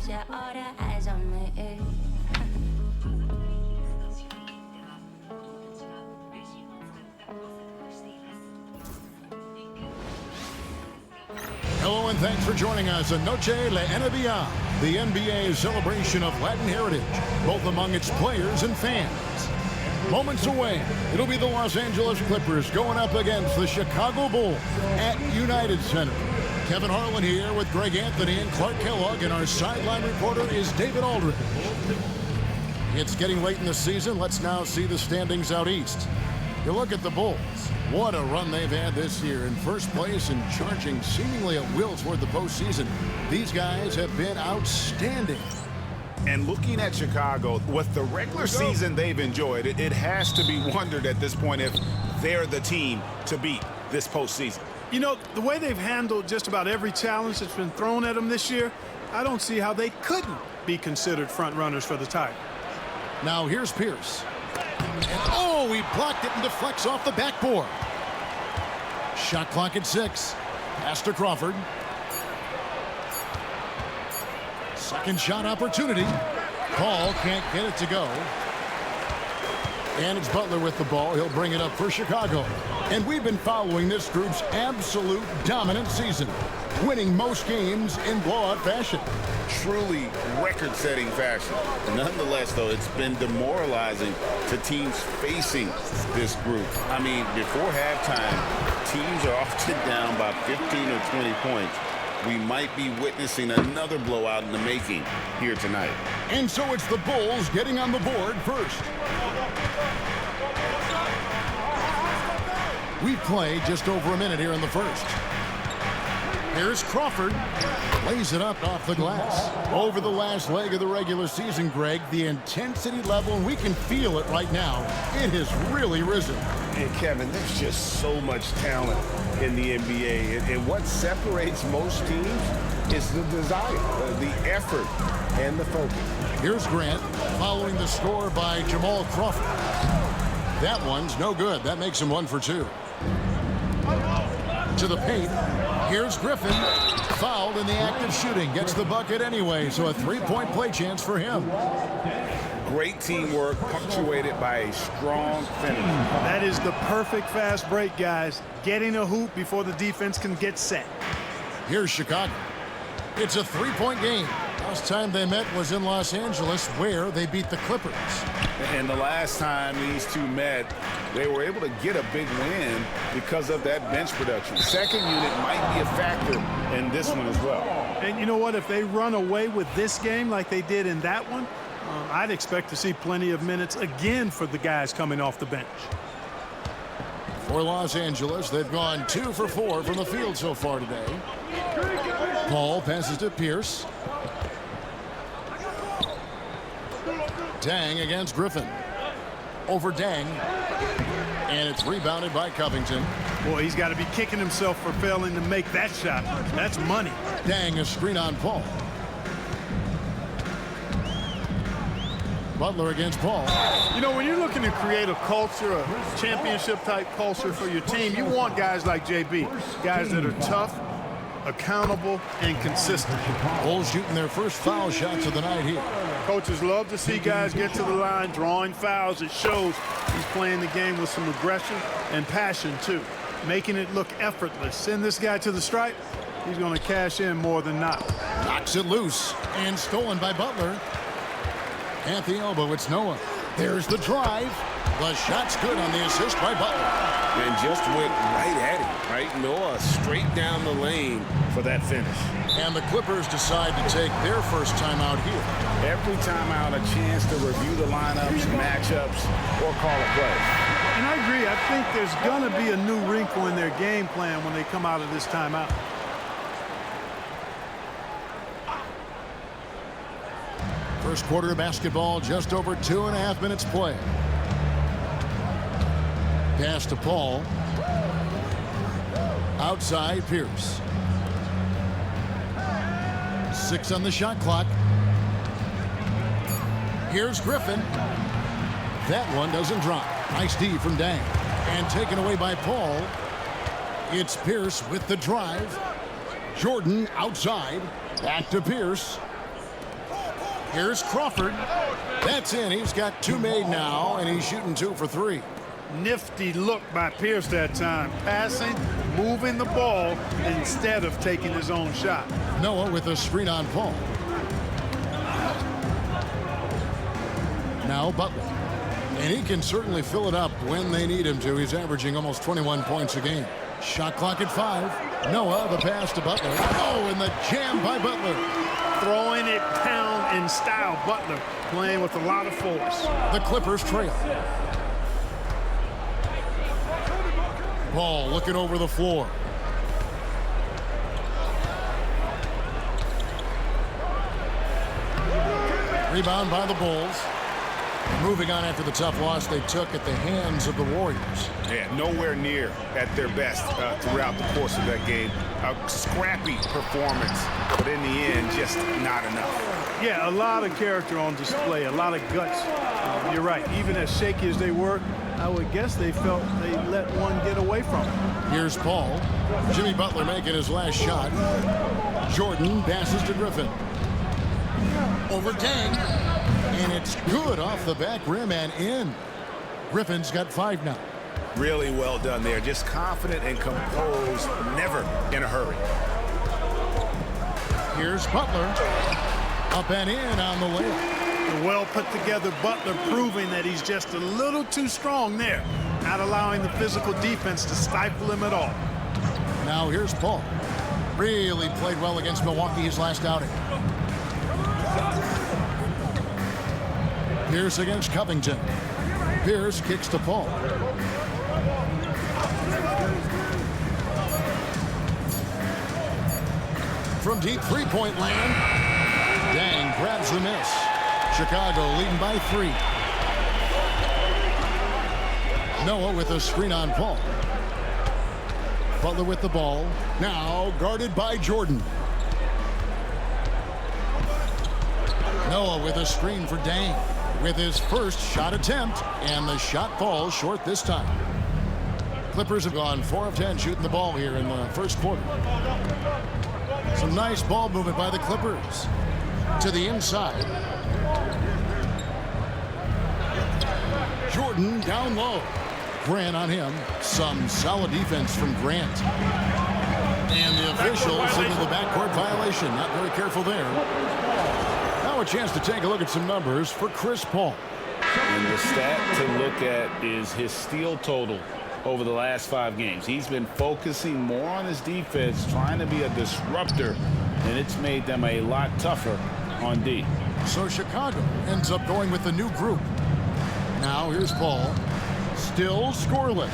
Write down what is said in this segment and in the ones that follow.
yeah, all the eyes on me. Hello and thanks for joining us on Noche La NBA, the NBA's celebration of Latin heritage, both among its players and fans. Moments away, it'll be the Los Angeles Clippers going up against the Chicago Bulls at United Center. Kevin Harlan here with Greg Anthony and Clark Kellogg, and our sideline reporter is David Aldridge. It's getting late in the season. Let's now see the standings out east. You look at the Bulls. What a run they've had this year. In first place and charging seemingly at will toward the postseason. These guys have been outstanding. And looking at Chicago, with the regular season they've enjoyed, it has to be wondered at this point if they're the team to beat this postseason. You know, the way they've handled just about every challenge that's been thrown at them this year, I don't see how they couldn't be considered front runners for the title. Now here's Pierce. And oh, he blocked it and deflects off the backboard. Shot clock at 6. Pass to Crawford. Second shot opportunity. Paul can't get it to go. And it's Butler with the ball. He'll bring it up for Chicago. And we've been following this group's absolute dominant season, winning most games in blowout fashion. Truly record-setting fashion. Nonetheless, though, it's been demoralizing to teams facing this group. I mean, before halftime, teams are often down by 15 or 20 points. We might be witnessing another blowout in the making here tonight. And so it's the Bulls getting on the board first. We've played just over a minute here in the first. Here's Crawford. Lays it up off the glass. Over the last leg of the regular season, Greg, the intensity level, and we can feel it right now, it has really risen. And Kevin, there's just so much talent in the NBA. And what separates most teams is the desire, the effort, and the focus. Here's Grant following the score by Jamal Crawford. That one's no good. That makes him 1 for 2. To the paint. Here's Griffin. Fouled in the act of shooting. Gets the bucket anyway, so a three-point play chance for him. Great teamwork punctuated by a strong finish. That is the perfect fast break, guys. Getting a hoop before the defense can get set. Here's Chicago. It's a three-point game. Last time they met was in Los Angeles, where they beat the Clippers. And the last time these two met, they were able to get a big win because of that bench production. Second unit might be a factor in this one as well. And you know what? If they run away with this game like they did in that one, I'd expect to see plenty of minutes again for the guys coming off the bench. For Los Angeles, they've gone 2 for 4 from the field so far today. Paul passes to Pierce. Dang against Griffin. Over Dang. And it's rebounded by Covington. Boy, he's got to be kicking himself for failing to make that shot. That's money. Dang, a screen on Paul. Butler against Paul. You know, when you're looking to create a culture, a championship-type culture for your team, you want guys like JB, guys that are tough, accountable, and consistent. Bulls shooting their first foul shots of the night here. Coaches love to see guys get to the line, drawing fouls. It shows he's playing the game with some aggression and passion, too, making it look effortless. Send this guy to the stripe, he's going to cash in more than not. Knocks it loose and stolen by Butler. At the elbow, it's Noah. There's the drive. The shot's good on the assist by Butler. And just went right at him, right? Noah straight down the lane for that finish. And the Clippers decide to take their first timeout here. Every timeout, a chance to review the lineups, matchups, or call a play. And I agree. I think there's going to be a new wrinkle in their game plan when they come out of this timeout. First quarter of basketball, just over 2.5 minutes play. Pass to Paul. Outside, Pierce. 6 on the shot clock. Here's Griffin. That one doesn't drop. Nice D from Dang. And taken away by Paul. It's Pierce with the drive. Jordan outside. Back to Pierce. Here's Crawford. That's in. He's got 2 made now, and he's shooting 2 for 3. Nifty look by Pierce that time. Passing, moving the ball instead of taking his own shot. Noah with a screen on Paul. Now Butler. And he can certainly fill it up when they need him to. He's averaging almost 21 points a game. Shot clock at 5. Noah, the pass to Butler. Oh, and the jam by Butler. Throwing it down in style. Butler playing with a lot of force. The Clippers trail. Ball looking over the floor. Rebound by the Bulls. Moving on after the tough loss they took at the hands of the Warriors. Yeah, nowhere near at their best throughout the course of that game. A scrappy performance, but in the end, just not enough. Yeah, a lot of character on display, a lot of guts. You're right. Even as shaky as they were, I would guess they felt they let one get away from them. Here's Paul. Jimmy Butler making his last shot. Jordan passes to Griffin. Over Dang. And it's good off the back rim and in. Griffin's got 5 now. Really well done there. Just confident and composed, never in a hurry. Here's Butler. Up and in on the layup. The well put together Butler proving that he's just a little too strong there. Not allowing the physical defense to stifle him at all. Now here's Paul. Really played well against Milwaukee his last outing. Pierce against Covington. Pierce kicks to Paul. From deep three-point land, Dang grabs the miss. Chicago leading by 3. Noah with a screen on Paul. Butler with the ball. Now guarded by Jordan. Noah with a screen for Dang. With his first shot attempt, and the shot falls short this time. Clippers have gone 4 of 10 shooting the ball here in the first quarter. Some nice ball movement by the Clippers. To the inside. Jordan down low. Grant on him. Some solid defense from Grant. And the officials into the backcourt violation. Not very careful there. Now a chance to take a look at some numbers for Chris Paul. And the stat to look at is his steal total over the last 5 games. He's been focusing more on his defense, trying to be a disruptor, and it's made them a lot tougher on D. So Chicago ends up going with the new group. Now here's Paul. Still scoreless.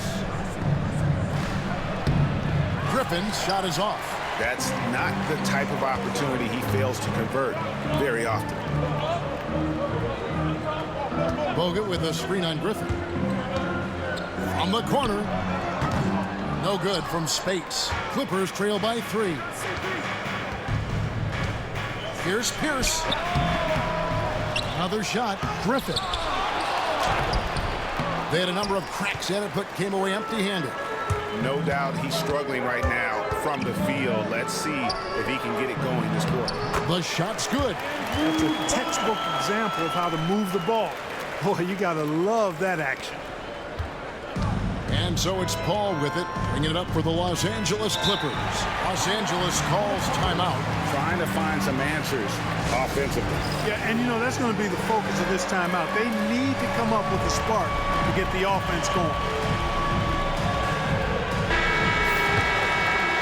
Griffin's shot is off. That's not the type of opportunity he fails to convert very often. Bogut with a screen on Griffin. From the corner. No good from Spates. Clippers trail by 3. Here's Pierce. Another shot. Griffin. They had a number of cracks at it, but came away empty-handed. No doubt he's struggling right now from the field. Let's see if he can get it going this quarter. The shot's good. It's a textbook example of how to move the ball. Boy, you got to love that action. And so it's Paul with it, bringing it up for the Los Angeles Clippers. Los Angeles calls timeout. Trying to find some answers offensively. Yeah, and you know, that's going to be the focus of this timeout. They need to come up with a spark to get the offense going.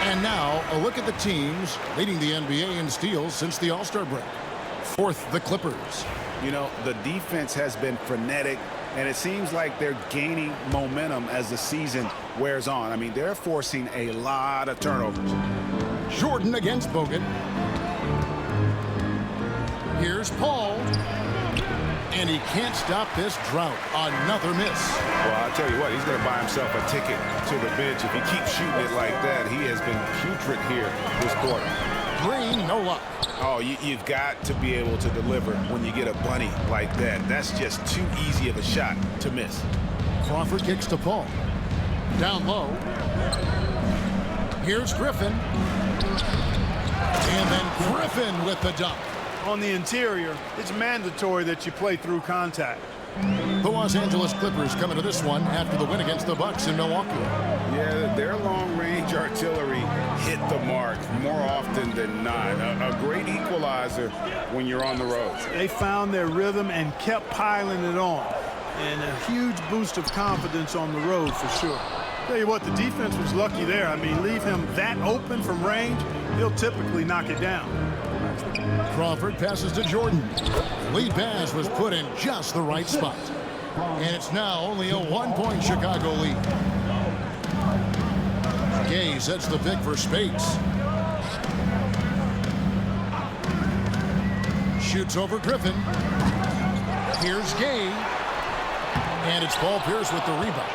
And now, a look at the teams leading the NBA in steals since the All-Star break. 4th, the Clippers. You know, the defense has been frenetic, and it seems like they're gaining momentum as the season wears on. I mean, they're forcing a lot of turnovers. Jordan against Bogut. Here's Paul. And he can't stop this drought. Another miss. Well, I'll tell you what, he's going to buy himself a ticket to the bench. If he keeps shooting it like that, he has been putrid here this quarter. Green, no luck. Oh, you've got to be able to deliver when you get a bunny like that. That's just too easy of a shot to miss. Crawford kicks to Paul. Down low. Here's Griffin. And then Griffin with the dunk. on the interior, it's mandatory that you play through contact. The Los Angeles Clippers coming to this one after the win against the Bucks in Milwaukee. Yeah, their long-range artillery hit the mark more often than not. A great equalizer when you're on the road. They found their rhythm and kept piling it on. And a huge boost of confidence on the road for sure. Tell you what, the defense was lucky there. I mean, leave him that open from range, he'll typically knock it down. Crawford passes to Jordan. The lead pass was put in just the right spot. And it's now only a 1-point Chicago lead. Gay sets the pick for Spates. Shoots over Griffin. Here's Gay. And it's Paul Pierce with the rebound.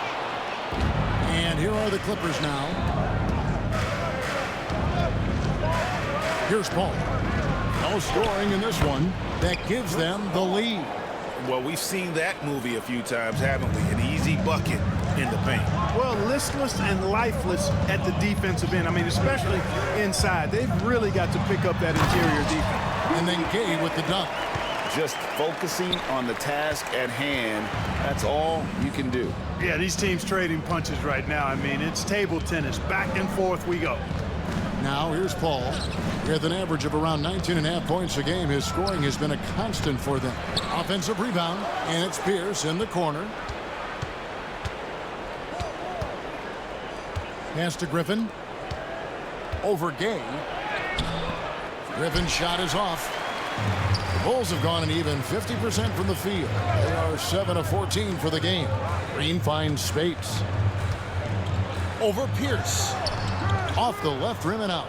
And here are the Clippers now. Here's Paul. No scoring in this one. That gives them the lead. Well, we've seen that movie a few times, haven't we? An easy bucket in the paint. Well, listless and lifeless at the defensive end. I mean, especially inside. They've really got to pick up that interior defense. And then Gay with the dunk. Just focusing on the task at hand, that's all you can do. Yeah, these teams trading punches right now. I mean, it's table tennis. Back and forth we go. Now here's Paul. With an average of around 19.5 points a game, his scoring has been a constant for them. Offensive rebound, and it's Pierce in the corner. Pass to Griffin. Over Gay. Griffin's shot is off. The Bulls have gone an even 50% from the field. They are 7 of 14 for the game. Green finds Spates. Over Pierce. Off the left rim and out.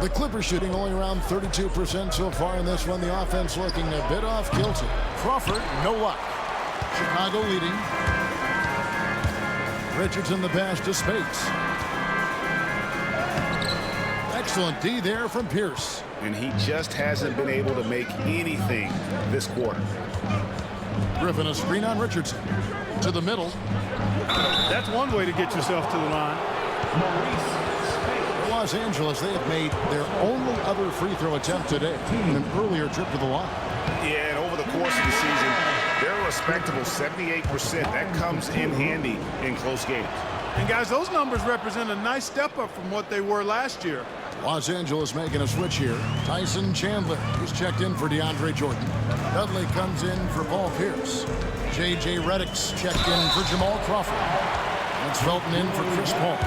The Clippers shooting only around 32% so far in this one. The offense looking a bit off kilter. Crawford, no luck. Chicago leading. Richardson the pass to Spates. Excellent D there from Pierce. And he just hasn't been able to make anything this quarter. Griffin a screen on Richardson. To the middle. That's one way to get yourself to the line. Los Angeles, they have made their only other free throw attempt today in an earlier trip to the line. Yeah, and over the course of the season, they're a respectable 78%. That comes in handy in close games. And guys, those numbers represent a nice step up from what they were last year. Los Angeles making a switch here. Tyson Chandler is checked in for DeAndre Jordan. Dudley comes in for Paul Pierce. J.J. Redick's checked in for Jamal Crawford. That's Felton in for Chris Paul.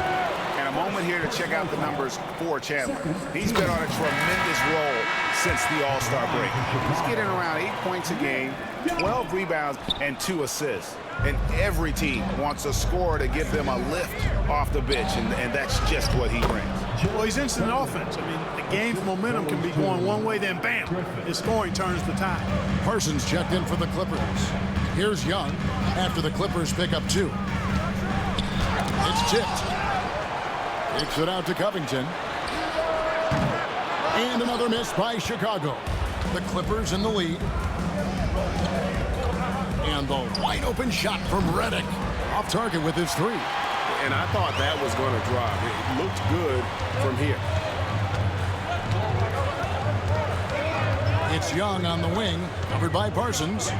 And a moment here to check out the numbers for Chandler. He's been on a tremendous roll since the All-Star break. He's getting around 8 points a game, 12 rebounds, and 2 assists. And every team wants a scorer to give them a lift off the bench, and that's just what he brings. Well, he's instant offense. I mean, the game's momentum can be going one way, then bam, his scoring turns the tide. Parsons checked in for the Clippers. Here's Young after the Clippers pick up 2. It's tipped. Kicks it out to Covington. And another miss by Chicago. The Clippers in the lead. And the wide open shot from Redick. Off target with his 3. And I thought that was going to drop. It looked good from here. It's Young on the wing, covered by Parsons.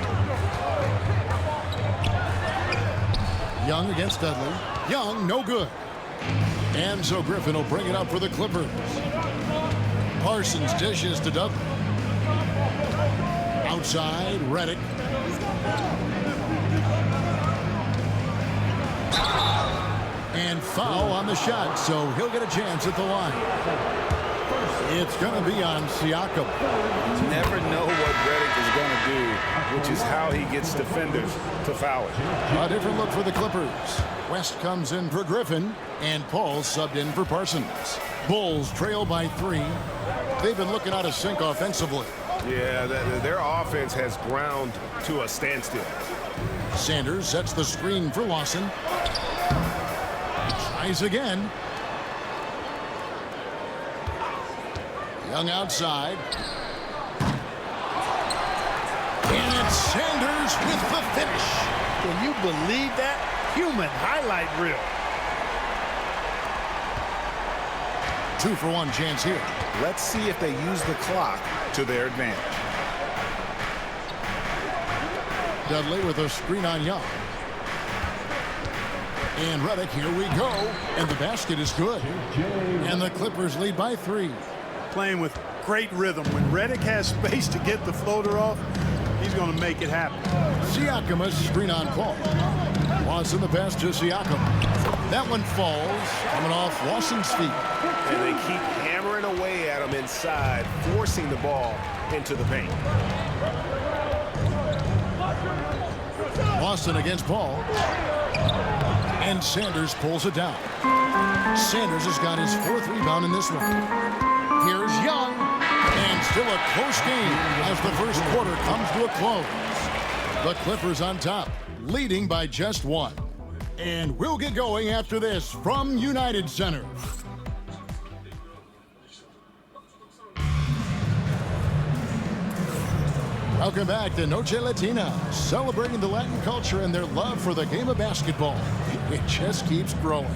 Young against Dudley. Young, no good. And so Griffin will bring it up for the Clippers. Parsons dishes to Dudley. Outside, Redick. And foul on the shot, so he'll get a chance at the line. It's going to be on Siakam. Never know what Redick is going to do, which is how he gets defenders to foul it. A different look for the Clippers. West comes in for Griffin, and Paul subbed in for Parsons. Bulls trail by 3. They've been looking out of sync offensively. Yeah, their offense has ground to a standstill. Sanders sets the screen for Lawson. Tries again. Young outside. And it's Sanders with the finish. Can you believe that? Human highlight reel. 2-for-1 chance here. Let's see if they use the clock to their advantage. Dudley with a screen on Young. And Redick, here we go. And the basket is good. And the Clippers lead by 3. Playing with great rhythm. When Redick has space to get the floater off, he's going to make it happen. Siakam, a screen on Paul. Lawson the pass to Siakam. That one falls, coming off Lawson's feet. And they keep hammering away at him inside, forcing the ball into the paint. Lawson against Paul. And Sanders pulls it down. Sanders has got his 4th rebound in this one. Here's Young. And still a close game as the first quarter comes to a close. The Clippers on top, leading by just 1. And we'll get going after this from United Center. Welcome back to Noche Latina, celebrating the Latin culture and their love for the game of basketball. It just keeps growing.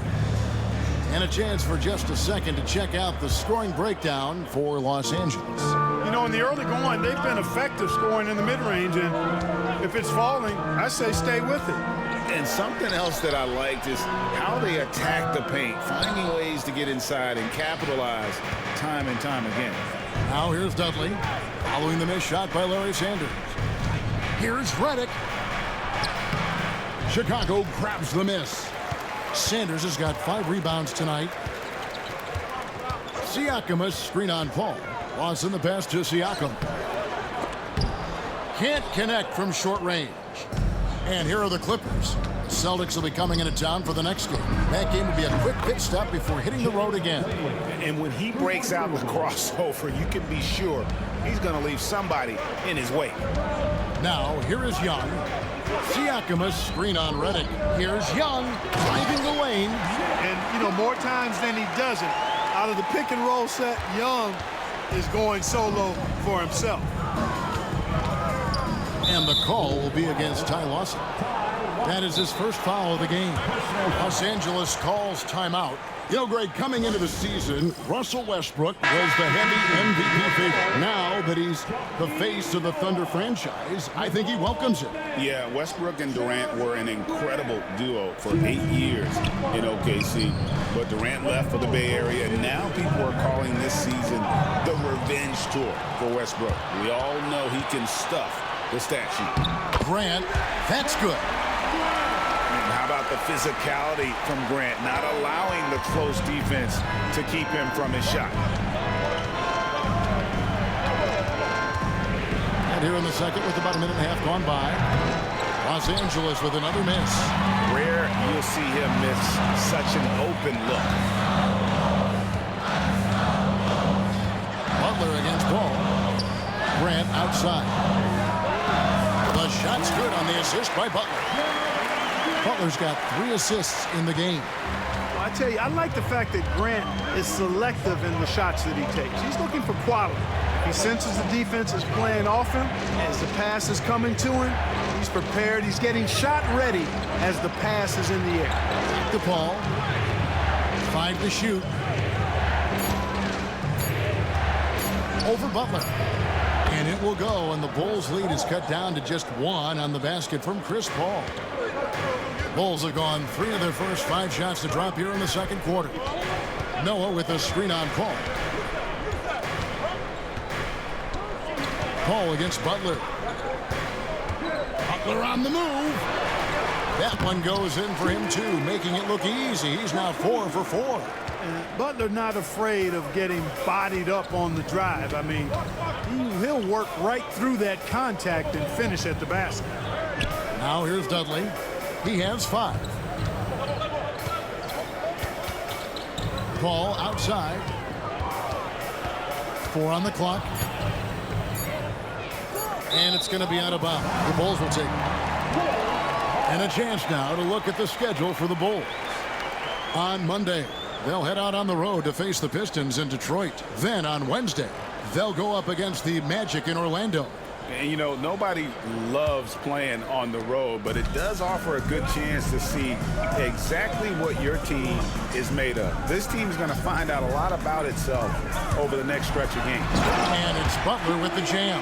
And a chance for just a second to check out the scoring breakdown for Los Angeles. You know, in the early going, they've been effective scoring in the mid-range, and if it's falling, I say stay with it. And something else that I liked is how they attack the paint, finding ways to get inside and capitalize time and time again. Now here's Dudley, following the missed shot by Larry Sanders. Here's Redick. Chicago grabs the miss. Sanders has got 5 rebounds tonight. Siakam, a screen on Paul. Lawson the pass to Siakam. Can't connect from short range. And here are the Clippers. The Celtics will be coming into town for the next game. That game will be a quick pit stop before hitting the road again. And when he breaks out the crossover, you can be sure he's going to leave somebody in his way. Now, here is Young. Siakam, a screen on Redick. Here's Young, driving the lane. And, you know, more times than he doesn't, out of the pick and roll set, Young is going solo for himself. And the call will be against Ty Lawson. That is his first foul of the game. Los Angeles calls timeout. You know, Greg, coming into the season, Russell Westbrook was the heavy MVP favorite. Now that he's the face of the Thunder franchise, I think he welcomes it. Yeah, Westbrook and Durant were an incredible duo for 8 years in OKC. But Durant left for the Bay Area, and now people are calling this season the revenge tour for Westbrook. We all know he can stuff the stat sheet. Grant, that's good. And how about the physicality from Grant, not allowing the close defense to keep him from his shot. And here in the second with about a minute and a half gone by, Los Angeles with another miss. Rare you'll see him miss such an open look. Butler against Paul. Grant outside. The shot's good on the assist by Butler. Butler's got 3 assists in the game. Well, I tell you, I like the fact that Grant is selective in the shots that he takes. He's looking for quality. He senses the defense is playing off him. As the pass is coming to him, he's prepared. He's getting shot ready as the pass is in the air. Back to Paul. 5 to shoot. Over Butler. And it will go, and the Bulls' lead is cut down to just 1 on the basket from Chris Paul. Bulls have gone 3 of their first 5 shots to drop here in the second quarter. Noah with a screen on Paul. Paul against Butler. Butler on the move. That one goes in for him too, making it look easy. He's now 4 for 4. And Butler not afraid of getting bodied up on the drive. I mean, he'll work right through that contact and finish at the basket. Now here's Dudley. He has 5. Paul outside. 4 on the clock. And it's going to be out of bounds. The Bulls will take it. And a chance now to look at the schedule for the Bulls. On Monday, they'll head out on the road to face the Pistons in Detroit. Then on Wednesday, they'll go up against the Magic in Orlando. And, you know, nobody loves playing on the road, but it does offer a good chance to see exactly what your team is made of. This team is going to find out a lot about itself over the next stretch of games. And it's Butler with the jam.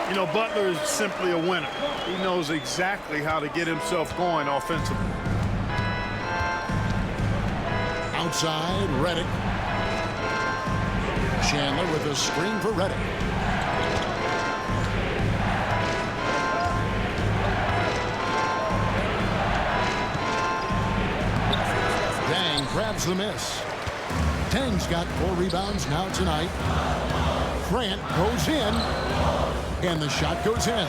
You know, Butler is simply a winner. He knows exactly how to get himself going offensively. Outside, Reddick. Chandler with a screen for Reddick. Dang grabs the miss. Tang's got 4 rebounds now tonight. Grant goes in, and the shot goes in.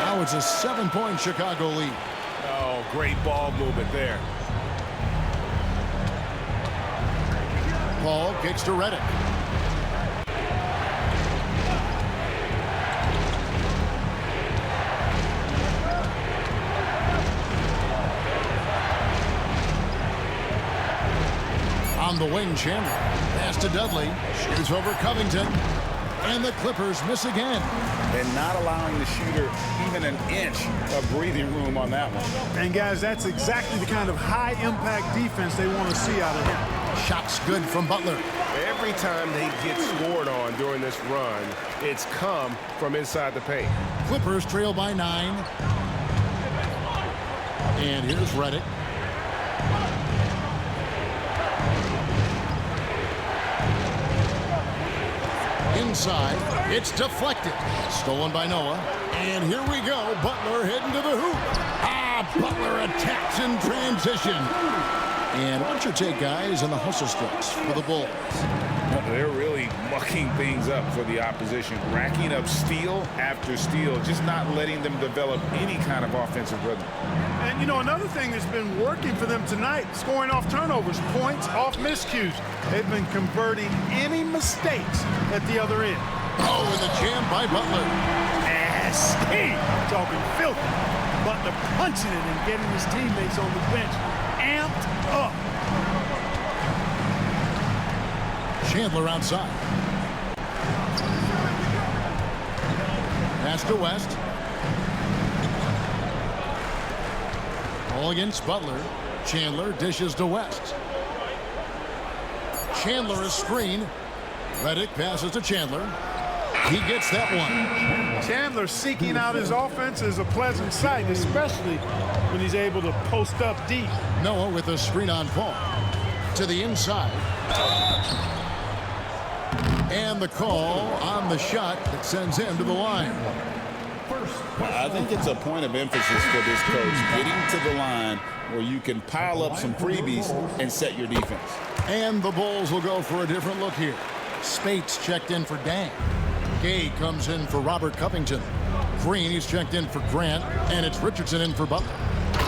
Now it's a 7-point Chicago lead. Oh, great ball movement there. Paul kicks to Reddick. On the wing, Chandler. Pass to Dudley. Shoots over Covington. And the Clippers miss again. And not allowing the shooter even an inch of breathing room on that one. And, guys, that's exactly the kind of high-impact defense they want to see out of him. Shot's good from Butler. Every time they get scored on during this run, it's come from inside the paint. Clippers trail by 9. And here's Reddick. Inside, it's deflected. Stolen by Noah. And here we go. Butler heading to the hoop. Butler attacks in transition. And what's your take, guys, on the hustle stretch for the Bulls? They're really mucking things up for the opposition, racking up steal after steal, just not letting them develop any kind of offensive rhythm. And, you know, another thing that's been working for them tonight, scoring off turnovers, points off miscues. They've been converting any mistakes at the other end. Oh, and the jam by Butler. Nasty. Talking filthy. Butler punching it and getting his teammates on the bench amped up. Chandler outside. Pass to West. All against Butler. Chandler dishes to West. Chandler is screened. Reddick passes to Chandler. He gets that one. Chandler seeking out his offense is a pleasant sight, especially when he's able to post up deep. Noah with a screen on Paul. To the inside. And the call on the shot that sends him to the line. I think it's a point of emphasis for this coach, getting to the line where you can pile up some freebies and set your defense. And the Bulls will go for a different look here. Spates checked in for Dang. Gay comes in for Robert Covington. Green, he's checked in for Grant. And it's Richardson in for Butler.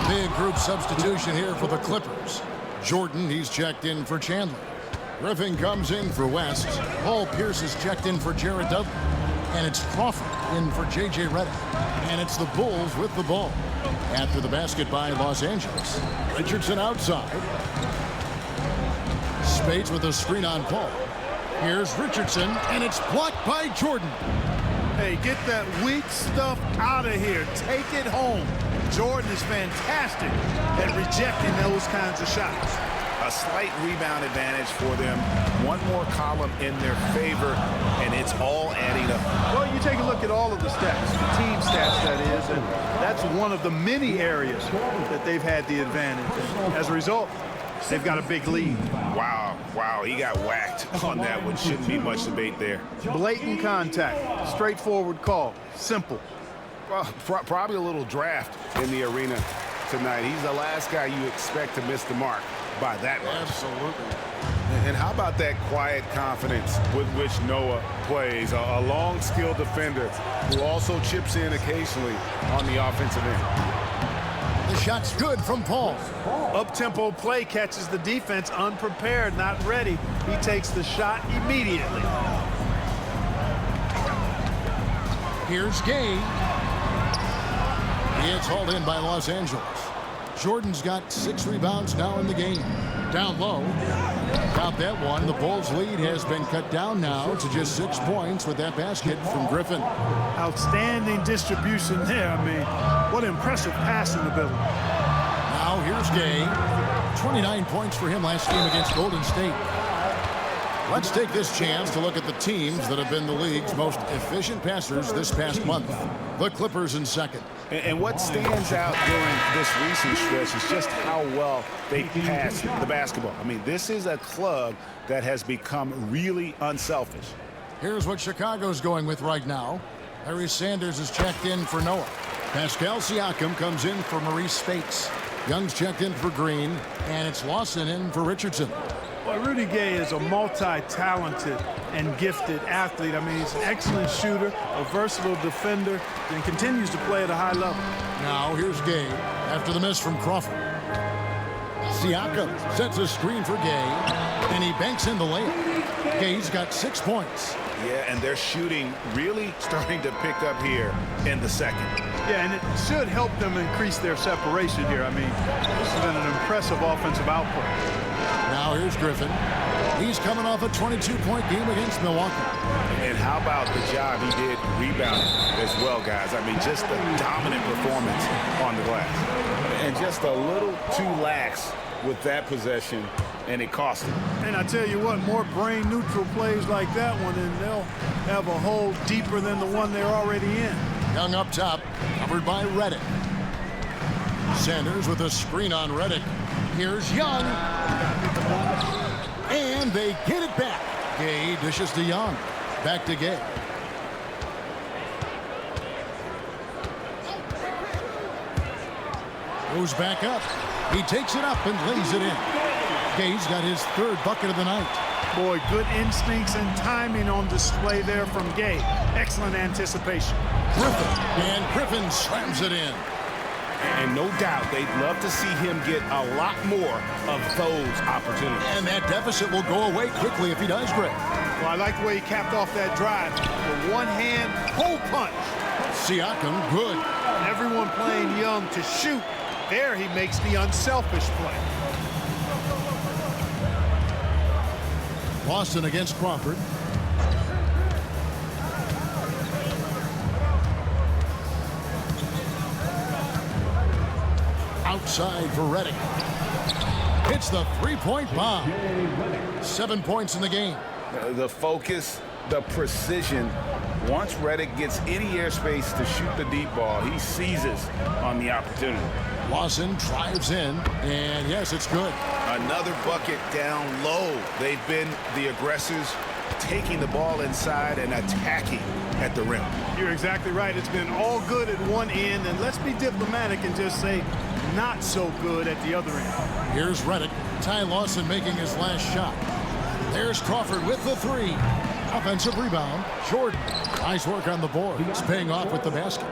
Big group substitution here for the Clippers. Jordan, he's checked in for Chandler. Griffin comes in for West. Paul Pierce is checked in for Jared Dudley. And it's Crawford in for J.J. Reddick. And it's the Bulls with the ball. After the basket by Los Angeles. Richardson outside. Spates with a screen on Paul. Here's Richardson, and it's blocked by Jordan. Hey, get that weak stuff out of here. Take it home. Jordan is fantastic at rejecting those kinds of shots. A slight rebound advantage for them. One more column in their favor, and it's all adding up. Well, you take a look at all of the stats, the team stats, that is, and that's one of the many areas that they've had the advantage. And as a result, they've got a big lead. Wow, he got whacked on that one. Shouldn't be much debate there. Blatant contact, straightforward call, simple. Well, probably a little draft in the arena tonight. He's the last guy you expect to miss the mark by that much. Absolutely. And how about that quiet confidence with which Noah plays? A long, skilled defender who also chips in occasionally on the offensive end. The shot's good from Paul. Up-tempo play catches the defense unprepared, not ready. He takes the shot immediately. Here's Gay. It's hauled in by Los Angeles. Jordan's got 6 rebounds now in the game. Down low. Got that one. The Bulls' lead has been cut down now to just 6 points with that basket from Griffin. Outstanding distribution there. I mean, what impressive passing ability. Now here's Gay. 29 points for him last game against Golden State. Let's take this chance to look at the teams that have been the league's most efficient passers this past month. The Clippers in second. And what stands out during this recent stretch is just how well they pass the basketball. I mean, this is a club that has become really unselfish. Here's what Chicago's going with right now. Larry Sanders is checked in for Noah. Pascal Siakam comes in for Maurice Spates. Young's checked in for Green, and it's Lawson in for Richardson. Well, Rudy Gay is a multi-talented and gifted athlete. I mean, he's an excellent shooter, a versatile defender, and continues to play at a high level. Now here's Gay after the miss from Crawford. Siakam sets a screen for Gay, and he banks in the layup. Gay's got 6 points. Yeah, and their shooting really starting to pick up here in the second. Yeah, and it should help them increase their separation here. I mean, this has been an impressive offensive output. Now here's Griffin. He's coming off a 22-point game against Milwaukee. And how about the job he did rebounding as well, guys? I mean, just a dominant performance on the glass. And just a little too lax with that possession, and it cost him. And I tell you what, more brain-neutral plays like that one, and they'll have a hole deeper than the one they're already in. Young up top, covered by Reddick. Sanders with a screen on Reddick. Here's Young. And they get it back. Gay dishes to Young. Back to Gay. Goes back up. He takes it up and lays it in. Gay's got his 3rd bucket of the night. Boy, good instincts and timing on display there from Gay. Excellent anticipation. Griffin. And Griffin slams it in. And no doubt they'd love to see him get a lot more of those opportunities. And that deficit will go away quickly if he does, Greg. Well, I like the way he capped off that drive. The one-hand hole punch. Siakam, good. And everyone playing Young to shoot. There he makes the unselfish play. Lawson against Crawford. Outside for Reddick. Hits the 3-point bomb. 7 points in the game. The focus, the precision. Once Reddick gets any airspace to shoot the deep ball, he seizes on the opportunity. Lawson drives in, and yes, it's good. Another bucket down low. They've been the aggressors, taking the ball inside and attacking at the rim. You're exactly right. It's been all good at one end, and let's be diplomatic and just say not so good at the other end. Here's Reddick. Ty Lawson making his last shot. There's Crawford with the 3. Offensive rebound. Jordan. Nice work on the board. It's paying off with the basket.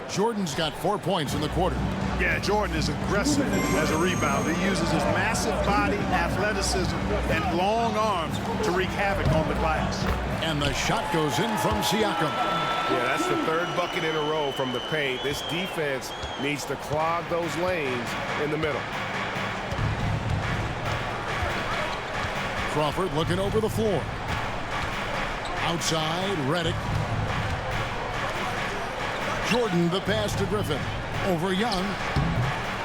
Jordan's got 4 points in the quarter. Yeah, Jordan is aggressive as a rebounder. He uses his massive body, athleticism, and long arms to wreak havoc on the glass. And the shot goes in from Siakam. Yeah, that's the 3rd bucket in a row from the paint. This defense needs to clog those lanes in the middle. Crawford looking over the floor. Outside, Reddick. Jordan, the pass to Griffin. Over Young.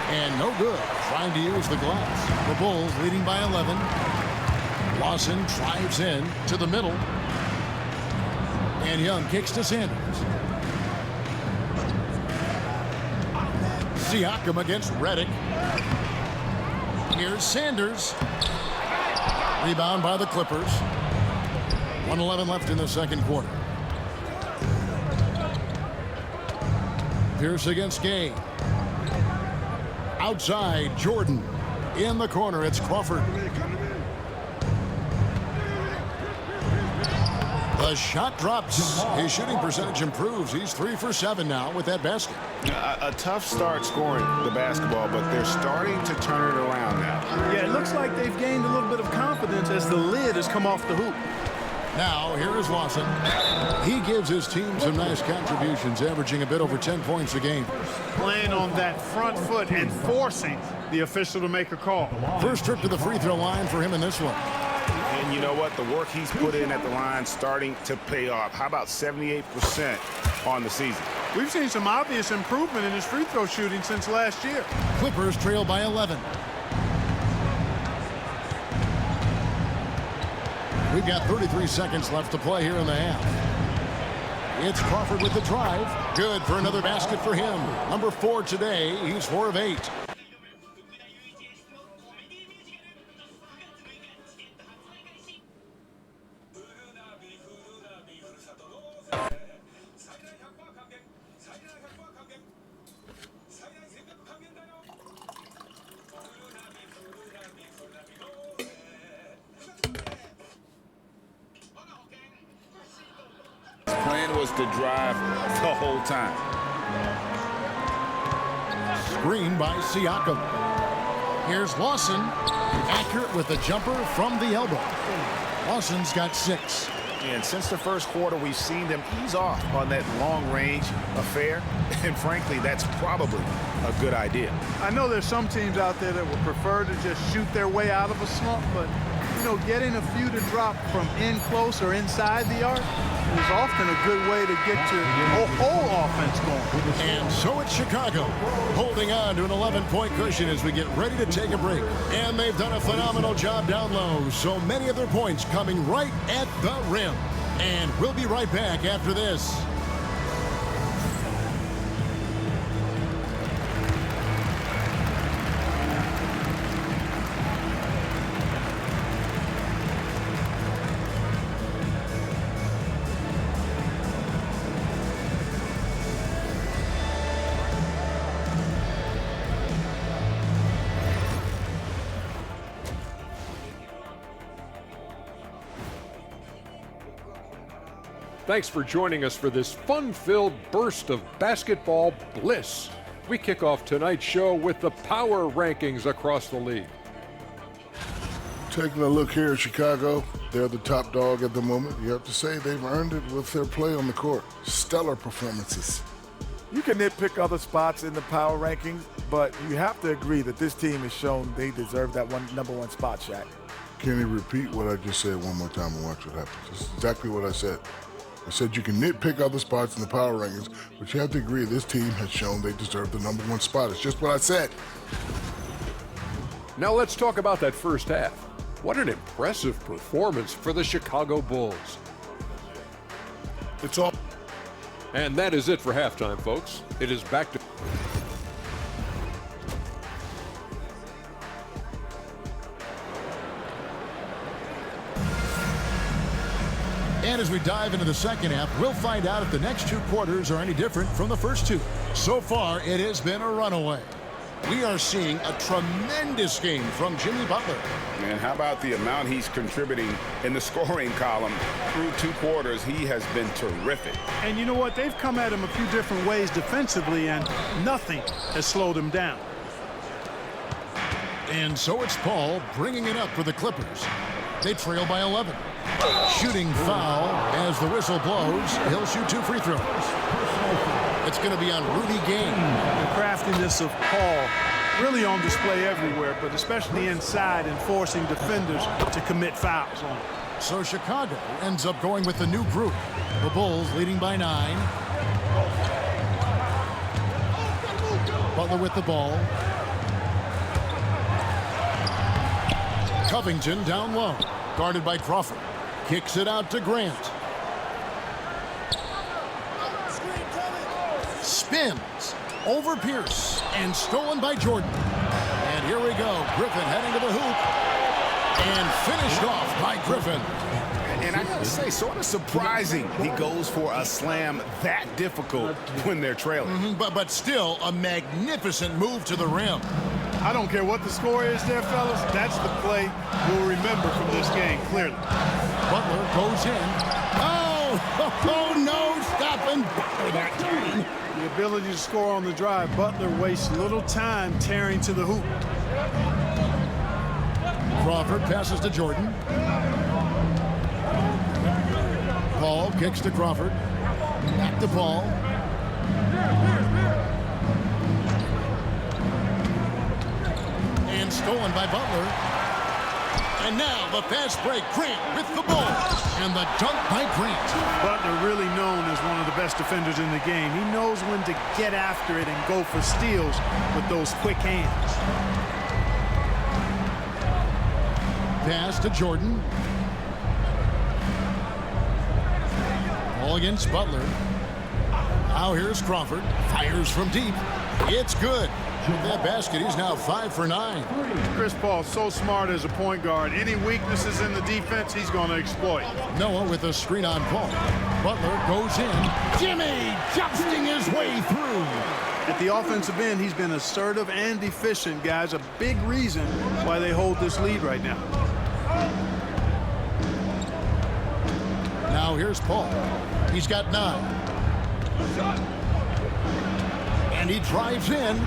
And no good. Trying to use the glass. The Bulls leading by 11. Lawson drives in to the middle. And Young kicks to Sanders. Siakam against Reddick. Here's Sanders. Rebound by the Clippers. 1:11 left in the second quarter. Pierce against Gay. Outside, Jordan. In the corner, it's Crawford. The shot drops. His shooting percentage improves. He's 3 for 7 now with that basket. A tough start scoring the basketball, but they're starting to turn it around now. Yeah, it looks like they've gained a little bit of confidence as the lid has come off the hoop. Now, here is Lawson. He gives his team some nice contributions, averaging a bit over 10 points a game. Playing on that front foot and forcing the official to make a call. First trip to the free throw line for him in this one. And you know what? The work he's put in at the line starting to pay off. How about 78% on the season? We've seen some obvious improvement in his free throw shooting since last year. Clippers trail by 11. We've got 33 seconds left to play here in the half. It's Crawford with the drive. Good for another basket for him. Number 4 today. He's 4 of 8. Plan was to drive the whole time. Screen by Siakam. Here's Lawson. Accurate with the jumper from the elbow. Lawson's got 6. And since the first quarter, we've seen them ease off on that long-range affair. And frankly, that's probably a good idea. I know there's some teams out there that would prefer to just shoot their way out of a slump, but, you know, getting a few to drop from in close or inside the arc is often a good way to get your whole offense going. And so it's Chicago holding on to an 11-point cushion as we get ready to take a break. And they've done a phenomenal job down low. So many of their points coming right at the rim. And we'll be right back after this. Thanks for joining us for this fun-filled burst of basketball bliss. We kick off tonight's show with the power rankings across the league. Taking a look here at Chicago, they're the top dog at the moment. You have to say they've earned it with their play on the court. Stellar performances. You can nitpick other spots in the power rankings, but you have to agree that this team has shown they deserve that number one spot, Shaq. Can you repeat what I just said one more time and watch what happens? That's exactly what I said. I said you can nitpick other spots in the power rankings, but you have to agree this team has shown they deserve the number one spot. It's just what I said. Now let's talk about that first half. What an impressive performance for the Chicago Bulls. It's all. And that is it for halftime, folks. It is back to... And as we dive into the second half, we'll find out if the next 2 quarters are any different from the first 2. So far, it has been a runaway. We are seeing a tremendous game from Jimmy Butler. And how about the amount he's contributing in the scoring column through 2 quarters? He has been terrific. And you know what? They've come at him a few different ways defensively, and nothing has slowed him down. And so it's Paul bringing it up for the Clippers. They trail by 11. Shooting foul as the whistle blows. He'll shoot 2 free throws. It's going to be on Rudy Gay. The craftiness of Paul really on display everywhere, but especially inside and forcing defenders to commit fouls on him. So Chicago ends up going with the new group. The Bulls leading by 9. Butler with the ball. Covington down low. Guarded by Crawford. Kicks it out to Grant. Spins over Pierce and stolen by Jordan. And here we go. Griffin heading to the hoop. And finished off by Griffin. And I gotta say, sort of surprising he goes for a slam that difficult when they're trailing. But still a magnificent move to the rim. I don't care what the score is there, fellas. That's the play we'll remember from this game, clearly. Butler goes in. Oh, no, stopping Butler that time. The ability to score on the drive. Butler wastes little time tearing to the hoop. Crawford passes to Jordan. Paul kicks to Crawford. Back to Paul. And stolen by Butler. And now the fast break. Grant with the ball. And the dunk by Grant. Butler really known as one of the best defenders in the game. He knows when to get after it and go for steals with those quick hands. Pass to Jordan. Ball against Butler. Now here's Crawford. Fires from deep. It's good. With that basket, he's now 5 for 9. Chris Paul so smart as a point guard. Any weaknesses in the defense, he's going to exploit. Noah with a screen on Paul. Butler goes in. Jimmy jousting his way through. At the offensive end, he's been assertive and efficient, guys. A big reason why they hold this lead right now. Now here's Paul. He's got 9. And he drives in.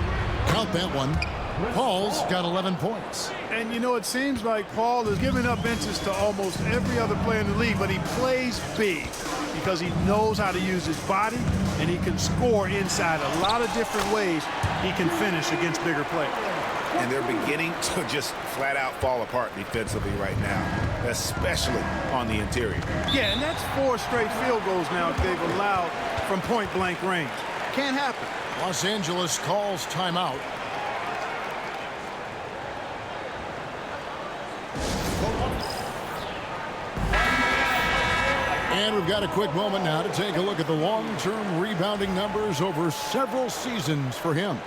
Count that one. Paul's got 11 points. And, you know, it seems like Paul is giving up inches to almost every other player in the league, but he plays big because he knows how to use his body, and he can score inside a lot of different ways. He can finish against bigger players. And they're beginning to just flat out fall apart defensively right now, especially on the interior. Yeah, and that's 4 straight field goals now that they've allowed from point-blank range. Can't happen. Los Angeles calls timeout. And we've got a quick moment now to take a look at the long-term rebounding numbers over several seasons for him.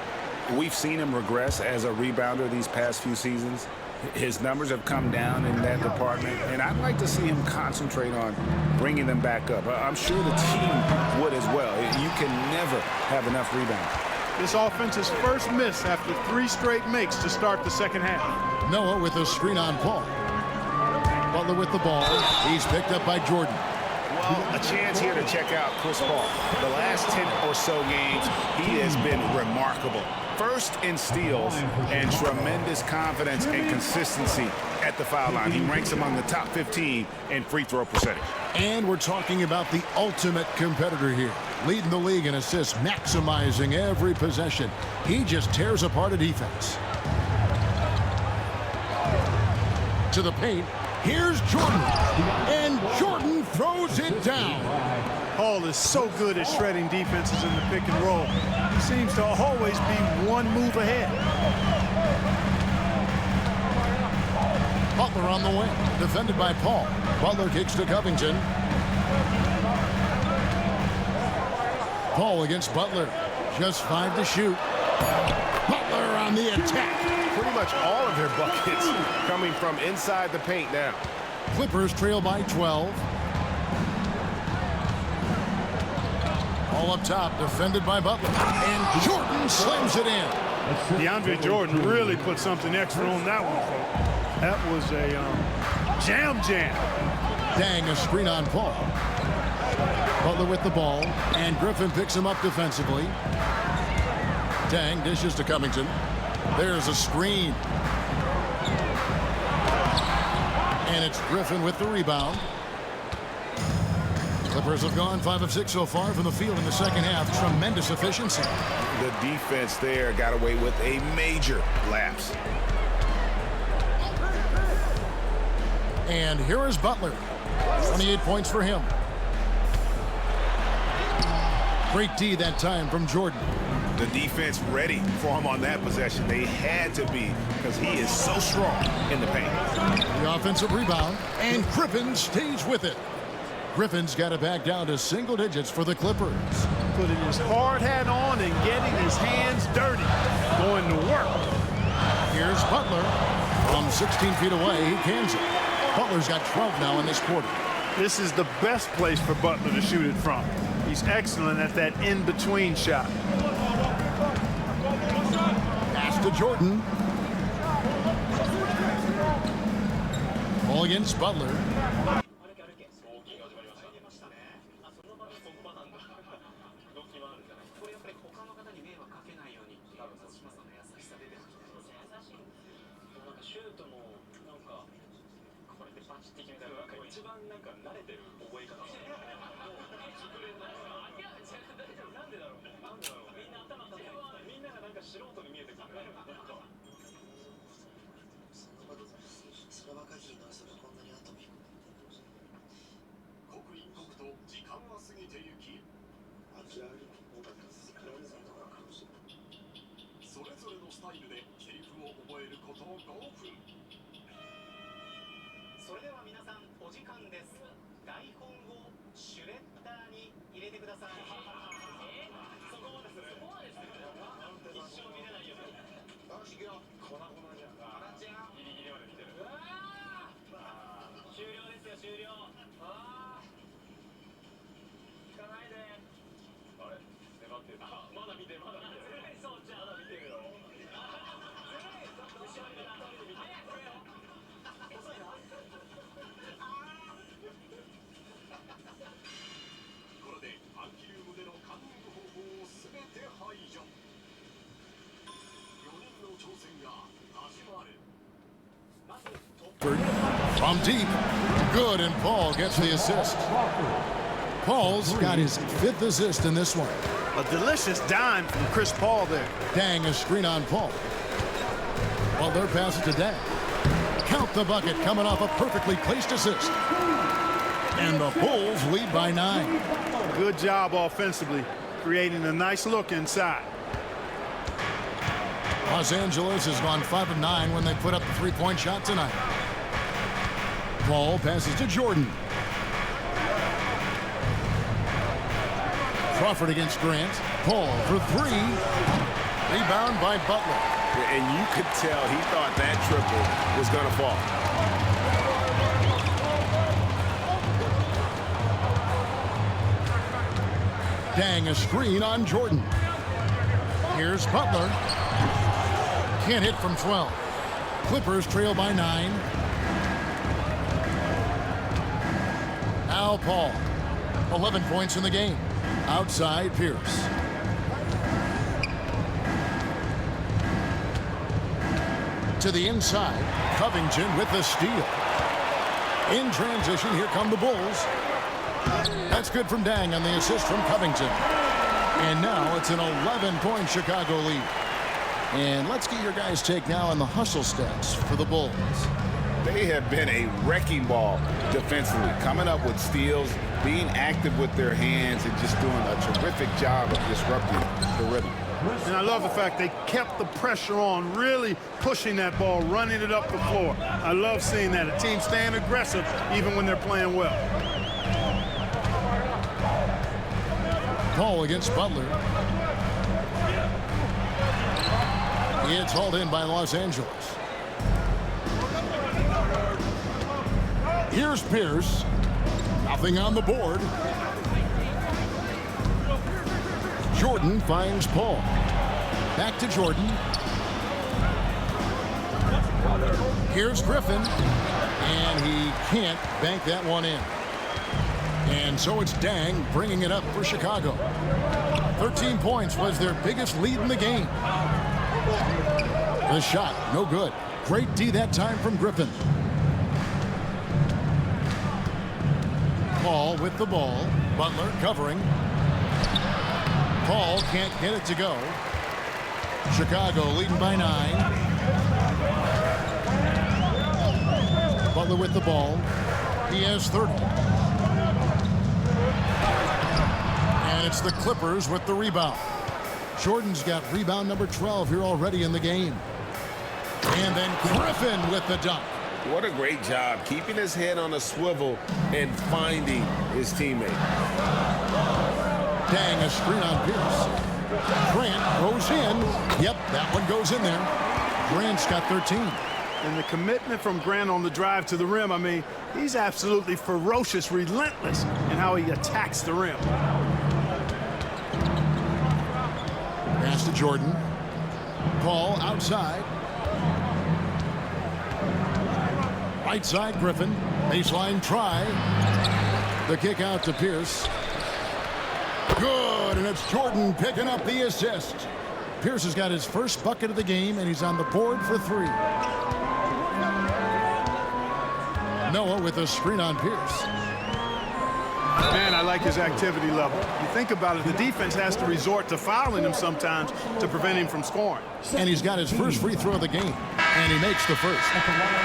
We've seen him regress as a rebounder these past few seasons. His numbers have come down in that department, and I'd like to see him concentrate on bringing them back up. I'm sure the team would as well. You can never have enough rebounds. This offense's first miss after 3 straight makes to start the second half. Noah with a screen on Paul. Butler with the ball. He's picked up by Jordan. Well, a chance here to check out Chris Paul. The last 10 or so games, he has been remarkable. First in steals and tremendous confidence and consistency at the foul line. He ranks among the top 15 in free throw percentage. And we're talking about the ultimate competitor here. Leading the league in assists, maximizing every possession. He just tears apart a defense. To the paint. Here's Jordan. And Jordan throws it down. Paul is so good at shredding defenses in the pick and roll. He seems to always be one move ahead. Butler on the wing, defended by Paul. Butler kicks to Covington. Paul against Butler. Just 5 to shoot. Butler on the attack. Pretty much all of their buckets coming from inside the paint now. Clippers trail by 12. All up top, defended by Butler. And Jordan slams it in. DeAndre Jordan really put something extra on that one, folks. That was a jam. Dang, a screen on Paul. Butler with the ball. And Griffin picks him up defensively. Dang dishes to Covington. There's a screen. And it's Griffin with the rebound. Clippers have gone 5 of 6 so far from the field in the second half. Tremendous efficiency. The defense there got away with a major lapse. And here is Butler. 28 points for him. Great D that time from Jordan. The defense ready for him on that possession. They had to be because he is so strong in the paint. The offensive rebound, and Griffin stays with it. Griffin's got it back down to single digits for the Clippers. Putting his hard hat on and getting his hands dirty. Going to work. Here's Butler. From 16 feet away, he cans it. Butler's got 12 now in this quarter. This is the best place for Butler to shoot it from. He's excellent at that in-between shot. Pass to Jordan. Ball against Butler. それでは皆さんお時間です。台本をシュレッダーに入れてください。そこまでする。一生見れないよね。よし、行くよ。粉々じゃん。ギリギリまで来てる。終了ですよ、終了。聞かないで。あれ、粘ってる。まだ見てる、まだ見てる。そうじゃん。まだ見てるよ。ずるい。後ろになってる。早くよ。遅いな。これで暗記ルームでのカンニング方法をすべて排除。4人の挑戦が始まる。まずFrom deep, good, and Paul gets the assist. Paul's got his 5th assist in this one. A delicious dime from Chris Paul there. Dang, a screen on Paul. Well, they're passing to Dang. Count the bucket coming off a perfectly placed assist. And the Bulls lead by 9. Good job offensively, creating a nice look inside. Los Angeles has gone 5 of 9 when they put up the three-point shot tonight. Paul passes to Jordan. Crawford against Grant. Paul for 3. Rebound by Butler. And you could tell he thought that triple was going to fall. Dang, a screen on Jordan. Here's Butler. Can't hit from 12. Clippers trail by 9. Al Paul. 11 points in the game. Outside Pierce. To the inside, Covington with the steal. In transition, here come the Bulls. That's good from Dang on the assist from Covington. And now it's an 11-point Chicago lead. And let's get your guys' take now on the hustle stats for the Bulls. They have been a wrecking ball defensively, coming up with steals, being active with their hands, and just doing a terrific job of disrupting the rhythm. And I love the fact they kept the pressure on, really pushing that ball, running it up the floor. I love seeing that. A team staying aggressive even when they're playing well. Paul against Butler. It's hauled in by Los Angeles. Here's Pierce. Nothing on the board. Jordan finds Paul. Back to Jordan. Here's Griffin. And he can't bank that one in. And so it's Dang bringing it up for Chicago. 13 points was their biggest lead in the game. The shot, no good. Great D that time from Griffin. Paul with the ball. Butler covering. Paul can't get it to go. Chicago leading by 9. Butler with the ball. He has 30. And it's the Clippers with the rebound. Jordan's got rebound number 12 here already in the game. And then Griffin with the dunk. What a great job keeping his head on a swivel and finding his teammate. Dang, a screen on Pierce. Grant goes in. Yep, that one goes in there. Grant's got 13. And the commitment from Grant on the drive to the rim, I mean, he's absolutely ferocious, relentless in how he attacks the rim. Pass to Jordan. Paul outside. Right side, Griffin. Baseline try. The kick out to Pierce. Good, and it's Jordan picking up the assist. Pierce has got his first bucket of the game, and he's on the board for 3. Noah with a screen on Pierce. Man, I like his activity level. You think about it, the defense has to resort to fouling him sometimes to prevent him from scoring. And he's got his first free throw of the game. And he makes the first.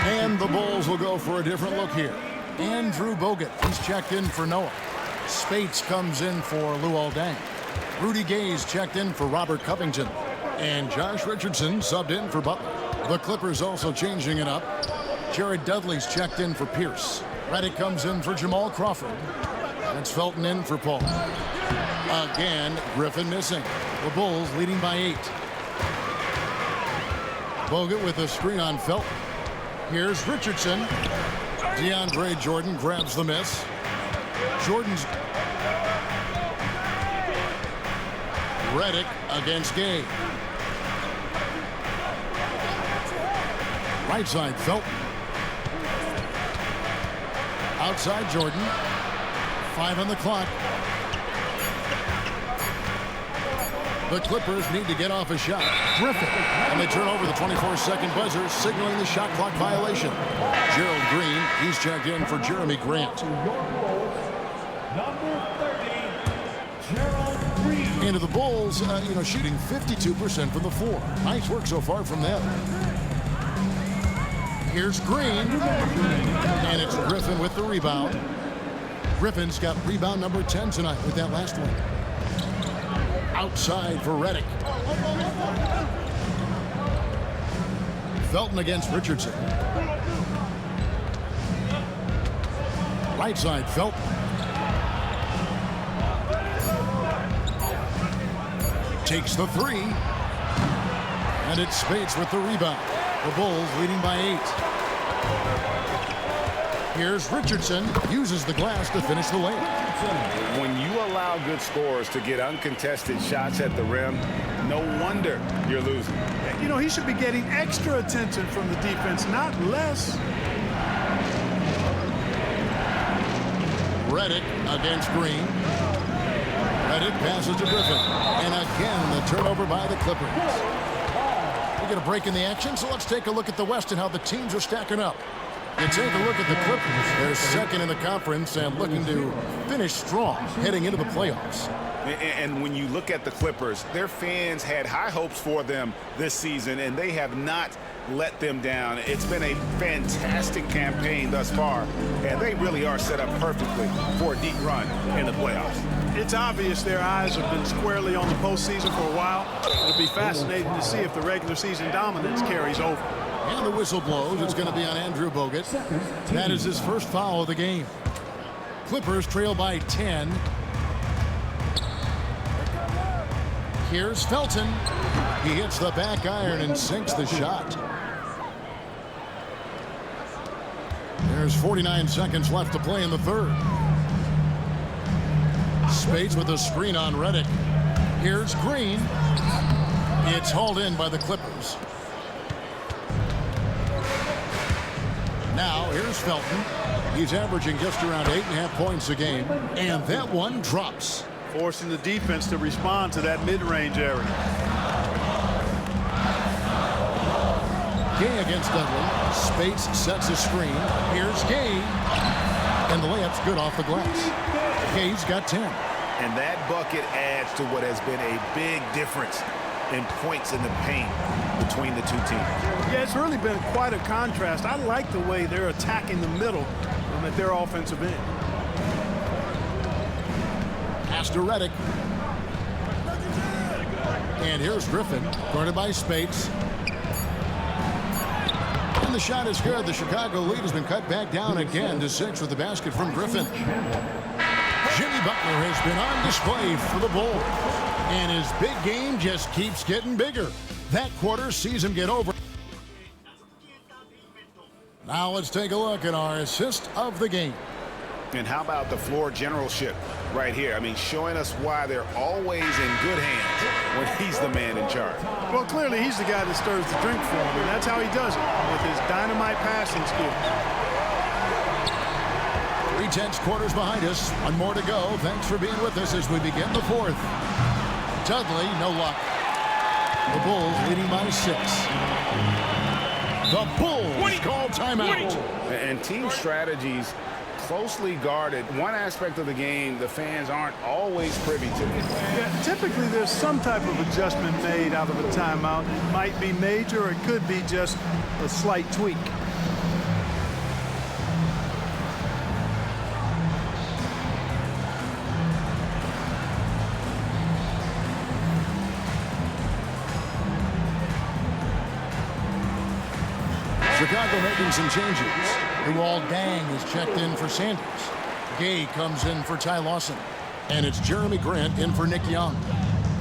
And the Bulls will go for a different look here. Andrew Bogut, he's checked in for Noah. Spates comes in for Luol Deng. Rudy Gay's checked in for Robert Covington. And Josh Richardson subbed in for Butler. The Clippers also changing it up. Jared Dudley's checked in for Pierce. Redick comes in for Jamal Crawford. That's Felton in for Paul. Again, Griffin missing. The Bulls leading by 8. Bogut with a screen on Felton. Here's Richardson. DeAndre Jordan grabs the miss. Jordan's Redick against Gay. Right side, Felton. Outside, Jordan. 5 on the clock. The Clippers need to get off a shot. Griffin. And they turn over the 24-second buzzer, signaling the shot clock violation. Gerald Green, he's checked in for Jeremy Grant. Into the Bulls, shooting 52% from the floor. Nice work so far from them. Here's Green. And it's Griffin with the rebound. Griffin's got rebound number 10 tonight with that last one. Outside for Redick. Felton against Richardson. Right side, Felton. Takes the 3. And it's Spates with the rebound. The Bulls leading by 8. Here's Richardson. Uses the glass to finish the layup. When you allow good scorers to get uncontested shots at the rim, no wonder you're losing. He should be getting extra attention from the defense, not less. Redick against Green. Redick passes to Griffin. And again, the turnover by the Clippers. We get a break in the action, so let's take a look at the West and how the teams are stacking up. You take a look at the Clippers. They're second in the conference and looking to finish strong heading into the playoffs. And when you look at the Clippers, their fans had high hopes for them this season, and they have not let them down. It's been a fantastic campaign thus far, and they really are set up perfectly for a deep run in the playoffs. It's obvious their eyes have been squarely on the postseason for a while. It'll be fascinating to see if the regular season dominance carries over. And the whistle blows. It's going to be on Andrew Bogut. That is his first foul of the game. Clippers trail by 10. Here's Felton. He hits the back iron and sinks the shot. There's 49 seconds left to play in the third. Spates with a screen on Redick. Here's Green. It's hauled in by the Clippers. Now, here's Felton. He's averaging just around 8.5 points a game. And that one drops. Forcing the defense to respond to that mid-range area. Gay against Dudley. Spates sets a screen. Here's Gay. And the layup's good off the glass. Gay's got 10. And that bucket adds to what has been a big difference in points in the paint between the two teams. Yeah, it's really been quite a contrast. I like the way they're attacking the middle at their offensive end. Pass to Redick. And here's Griffin, guarded by Spates. And the shot is good. The Chicago lead has been cut back down again to 6 with the basket from Griffin. Jimmy Butler has been on display for the Bulls. And his big game just keeps getting bigger. That quarter sees him get over. Now let's take a look at our assist of the game. And how about the floor generalship right here? I mean, showing us why they're always in good hands when he's the man in charge. Well, clearly he's the guy that stirs the drink for him, and that's how he does it, with his dynamite passing skills. 3/10 quarters behind us. One more to go. Thanks for being with us as we begin the fourth. Dudley, no luck. The Bulls leading by 6. The Bulls call timeout. And team strategies closely guarded. One aspect of the game the fans aren't always privy to. Yeah, typically there's some type of adjustment made out of a timeout. It might be major, or it could be just a slight tweak. Chicago making some changes. Luol Deng is checked in for Sanders. Gay comes in for Ty Lawson. And it's Jeremy Grant in for Nick Young.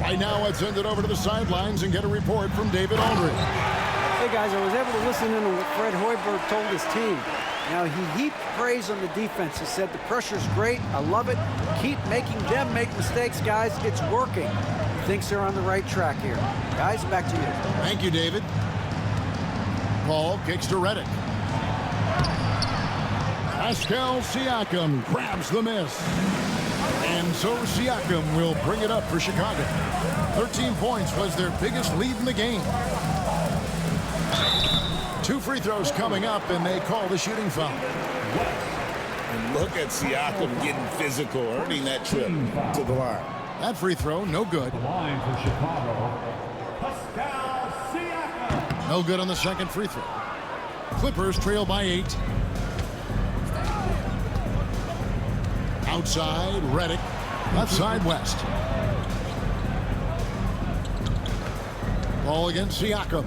Right now, let's send it over to the sidelines and get a report from David Aldridge. Hey, guys, I was able to listen in to what Fred Hoiberg told his team. Now, he heaped praise on the defense. He said the pressure's great. I love it. Keep making them make mistakes, guys. It's working. He thinks they're on the right track here. Guys, back to you. Thank you, David. Paul kicks to Redick. Pascal Siakam grabs the miss. And so Siakam will bring it up for Chicago. 13 points was their biggest lead in the game. 2 free throws coming up, and they call the shooting foul. And look at Siakam getting physical, earning that trip to the line. That free throw, no good. Line for Chicago, Pascal Siakam. No good on the second free throw. Clippers trail by 8. Outside, Redick. Left side, West. Ball against Siakam.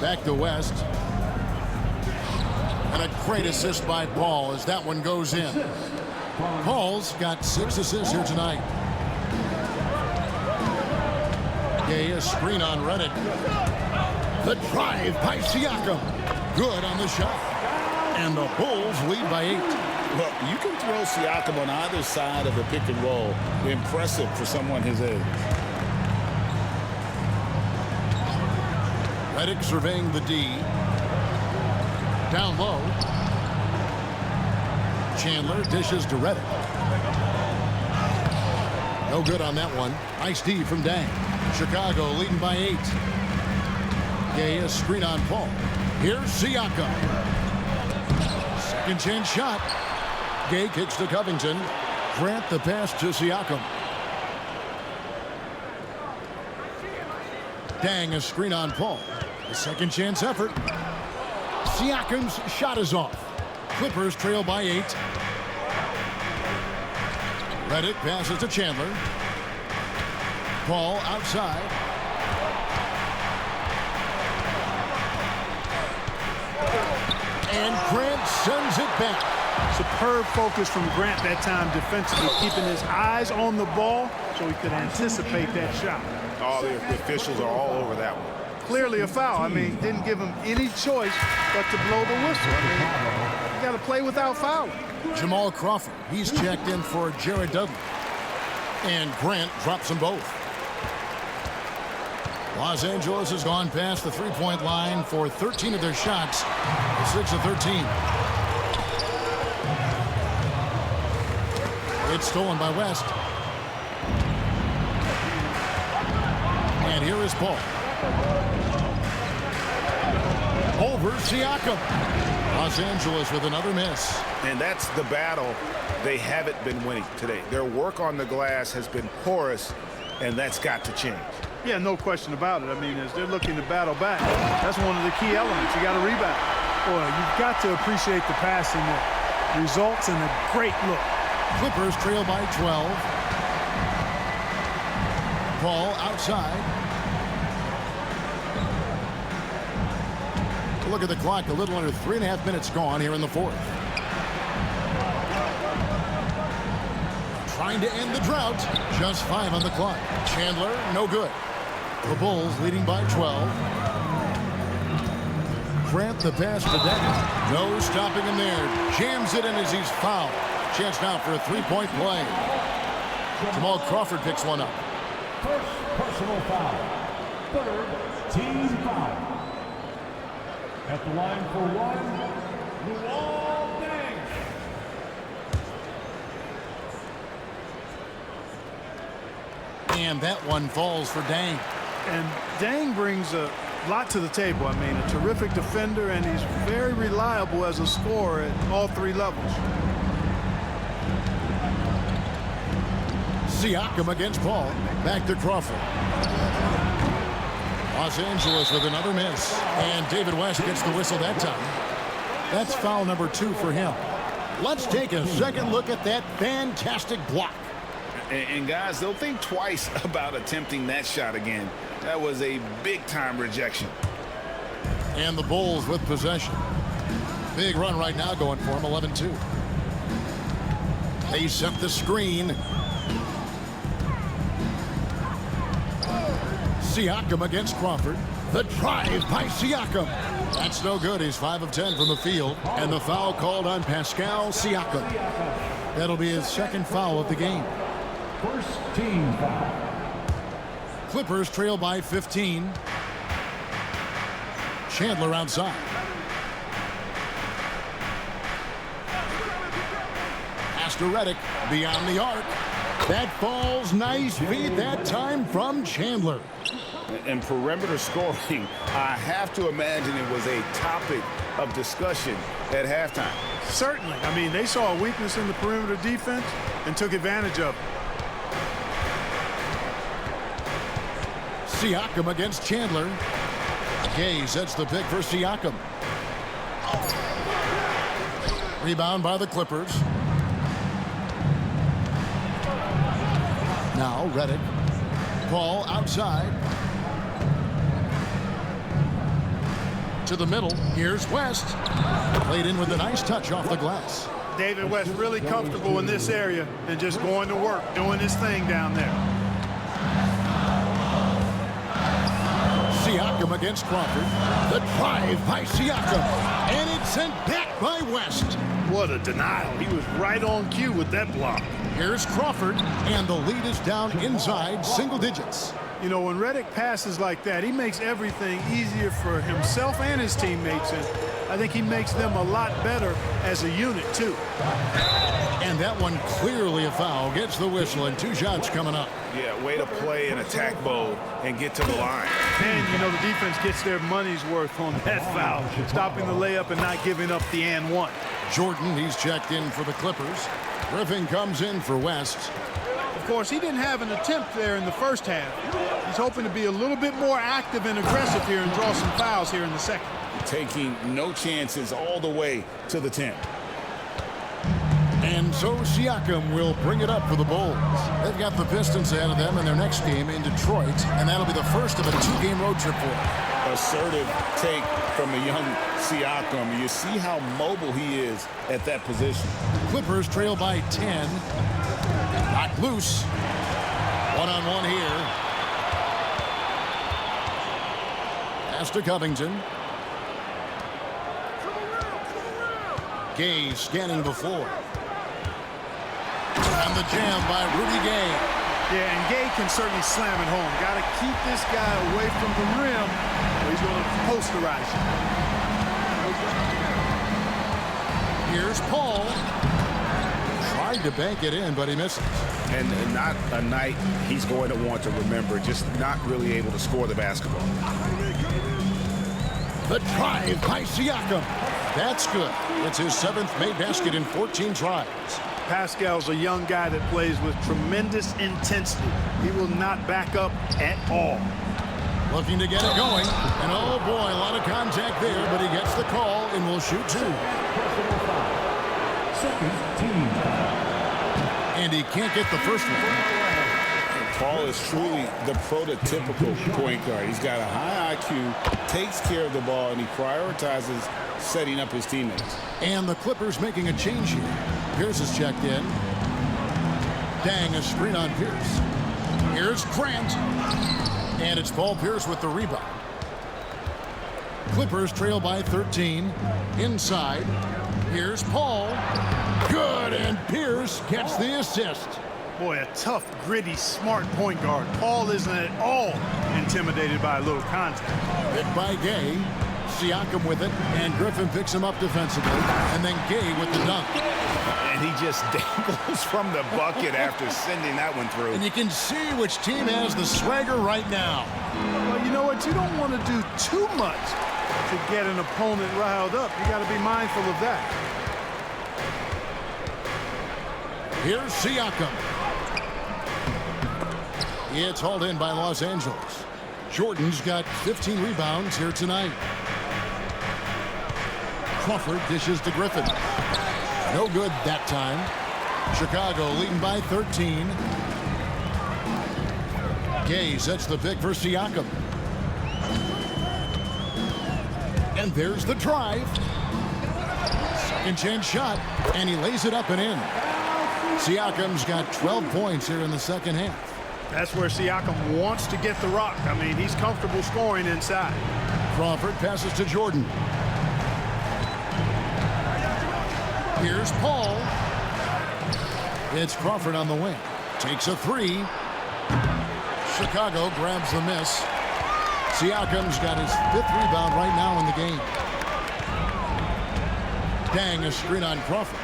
Back to West. And a great assist by Paul as that one goes in. Paul's got 6 assists here tonight. Gay, a screen on Redick. The drive by Siakam. Good on the shot. And the Bulls lead by 8. Look, you can throw Siakam on either side of the pick and roll. Impressive for someone his age. Redick surveying the D. Down low. Chandler dishes to Redick. No good on that one. Nice D from Deng. Chicago leading by 8. Gay, a screen on Paul. Here's Siakam. Second chance shot. Gay kicks to Covington. Grant the pass to Siakam. Deng, a screen on Paul. A second chance effort. Siakam's shot is off. Clippers trail by 8. Redick passes to Chandler. Paul outside. And Grant sends it back. Superb focus from Grant that time defensively, keeping his eyes on the ball so he could anticipate that shot. All the officials are all over that one. Clearly a foul. I mean, didn't give him any choice but to blow the whistle. I mean, you got to play without fouling. Jamal Crawford, he's checked in for Jared Dudley. And Grant drops them both. Los Angeles has gone past the three-point line for 13 of their shots. 6 of 13. It's stolen by West. And here is Paul. Over Siakam. Los Angeles with another miss. And that's the battle they haven't been winning today. Their work on the glass has been porous, and that's got to change. Yeah, no question about it. I mean, as they're looking to battle back, that's one of the key elements. You got to rebound. Boy, you've got to appreciate the passing that results in a great look. Clippers trail by 12. Paul outside. Look at the clock. A little under 3.5 minutes gone here in the fourth. Trying to end the drought. Just 5 on the clock. Chandler, no good. The Bulls leading by 12. Grant the pass to Deng. No stopping him there. Jams it in as he's fouled. Chance now for a three-point play. Jamal Crawford picks one up. First personal foul. Third team foul. At the line for one, Luol Deng. And that one falls for Deng. And Deng brings a A lot to the table. I mean, a terrific defender, and he's very reliable as a scorer at all three levels. Siakam against Paul. Back to Crawford. Los Angeles with another miss. And David West gets the whistle that time. That's foul number 2 for him. Let's take a second look at that fantastic block. And guys, they'll think twice about attempting that shot again. That was a big-time rejection. And the Bulls with possession. Big run right now going for him, 11-2. They set the screen. Siakam against Crawford. The drive by Siakam. That's no good. He's 5 of 10 from the field. And the foul called on Pascal Siakam. That'll be his second foul of the game. First team foul. Clippers trail by 15. Chandler outside. Pass to Redick beyond the arc. That falls nice feed that time from Chandler. And perimeter scoring, I have to imagine it was a topic of discussion at halftime. Certainly. I mean, they saw a weakness in the perimeter defense and took advantage of it. Siakam against Chandler. Gay sets the pick for Siakam. Rebound by the Clippers. Now Redick. Paul outside. To the middle. Here's West. Played in with a nice touch off the glass. David West really comfortable in this area and just going to work, doing his thing down there. Siakam against Crawford. The drive by Siakam. And it's sent back by West. What a denial. He was right on cue with that block. Here's Crawford, and the lead is down inside single digits. You know, when Redick passes like that, he makes everything easier for himself and his teammates, and I think he makes them a lot better as a unit, too. And that one clearly a foul. Gets the whistle, and 2 shots coming up. Yeah, way to play in attack mode and get to the line. And, you know, the defense gets their money's worth on that foul, stopping the layup and not giving up the and one. Jordan, he's checked in for the Clippers. Griffin comes in for West. Of course, he didn't have an attempt there in the first half. He's hoping to be a little bit more active and aggressive here and draw some fouls here in the second. Taking no chances all the way to the 10. And so Siakam will bring it up for the Bulls. They've got the Pistons ahead of them in their next game in Detroit, and that'll be the first of a 2-game road trip for them. Assertive take from the young Siakam. You see how mobile he is at that position. Clippers trail by 10. Knocked loose. One-on-one here. Pass to Covington. Gay scanning the floor. And the jam by Rudy Gay. Yeah, and Gay can certainly slam it home. Got to keep this guy away from the rim, or he's going to posterize you. Here's Paul. Tried to bank it in, but he misses. And not a night he's going to want to remember, just not really able to score the basketball. The drive by Siakam. That's good. It's his 7th made basket in 14 tries. Pascal's a young guy that plays with tremendous intensity. He will not back up at all. Looking to get it going. And oh boy, a lot of contact there, but he gets the call and will shoot 2. Second team. And he can't get the first one. Paul is truly the prototypical point guard. He's got a high IQ, takes care of the ball, and he prioritizes setting up his teammates. And the Clippers making a change here. Pierce is checked in. Dang, a screen on Pierce. Here's Grant. And it's Paul Pierce with the rebound. Clippers trail by 13. Inside. Here's Paul. Good, and Pierce gets the assist. Boy, a tough, gritty, smart point guard. Paul isn't at all intimidated by a little contact. Hit by Gay. Siakam with it, and Griffin picks him up defensively, and then Gay with the dunk. And he just dangles from the bucket after sending that one through. And you can see which team has the swagger right now. Well, you know what? You don't want to do too much to get an opponent riled up. You got to be mindful of that. Here's Siakam. It's hauled in by Los Angeles. Jordan's got 15 rebounds here tonight. Crawford dishes to Griffin. No good that time. Chicago leading by 13. Gay sets the pick for Siakam. And there's the drive. Second chance shot, and he lays it up and in. Siakam's got 12 points here in the second half. That's where Siakam wants to get the rock. I mean, he's comfortable scoring inside. Crawford passes to Jordan. Here's Paul. It's Crawford on the wing. Takes a three. Chicago grabs the miss. Siakam's got his 5th rebound right now in the game. Dang, a screen on Crawford.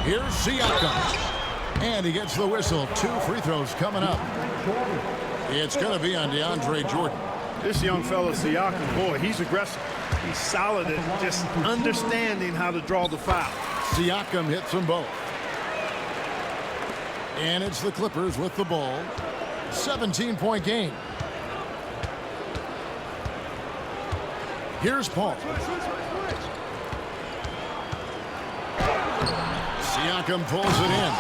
Here's Siakam. And he gets the whistle. 2 free throws coming up. It's going to be on DeAndre Jordan. This young fella, Siakam, boy, he's aggressive. He's solid at just understanding how to draw the foul. Siakam hits them both. And it's the Clippers with the ball. 17-point game. Here's Paul. Siakam pulls it in.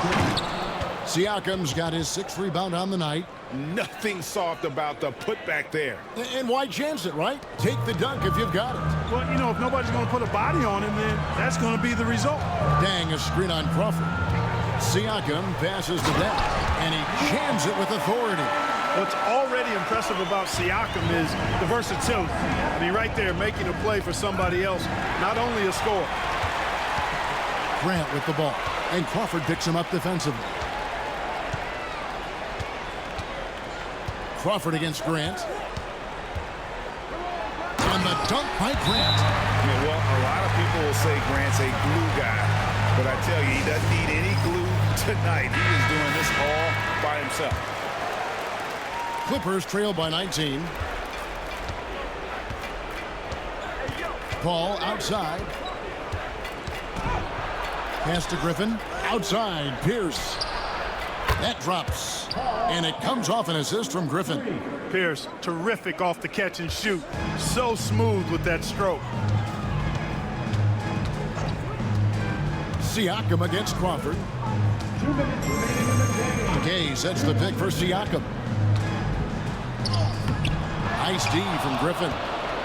Siakam's got his 6th rebound on the night. Nothing soft about the putback there. And why chance it, right? Take the dunk if you've got it. Well, you know, if nobody's going to put a body on him, then that's going to be the result. Dang, a screen on Crawford. Siakam passes to that, and he jams it with authority. What's already impressive about Siakam is the versatility. I mean, right there, making a play for somebody else, not only a scorer. Grant with the ball, and Crawford picks him up defensively. Crawford against Grant. And the dunk by Grant. Yeah, well, a lot of people will say Grant's a glue guy, but I tell you, he doesn't need any glue tonight. He is doing this all by himself. Clippers trail by 19. Paul outside. Pass to Griffin. Outside. Pierce. That drops. And it comes off an assist from Griffin. Pierce, terrific off the catch and shoot. So smooth with that stroke. Siakam against Crawford. Gay sets the pick for Siakam. Nice D from Griffin.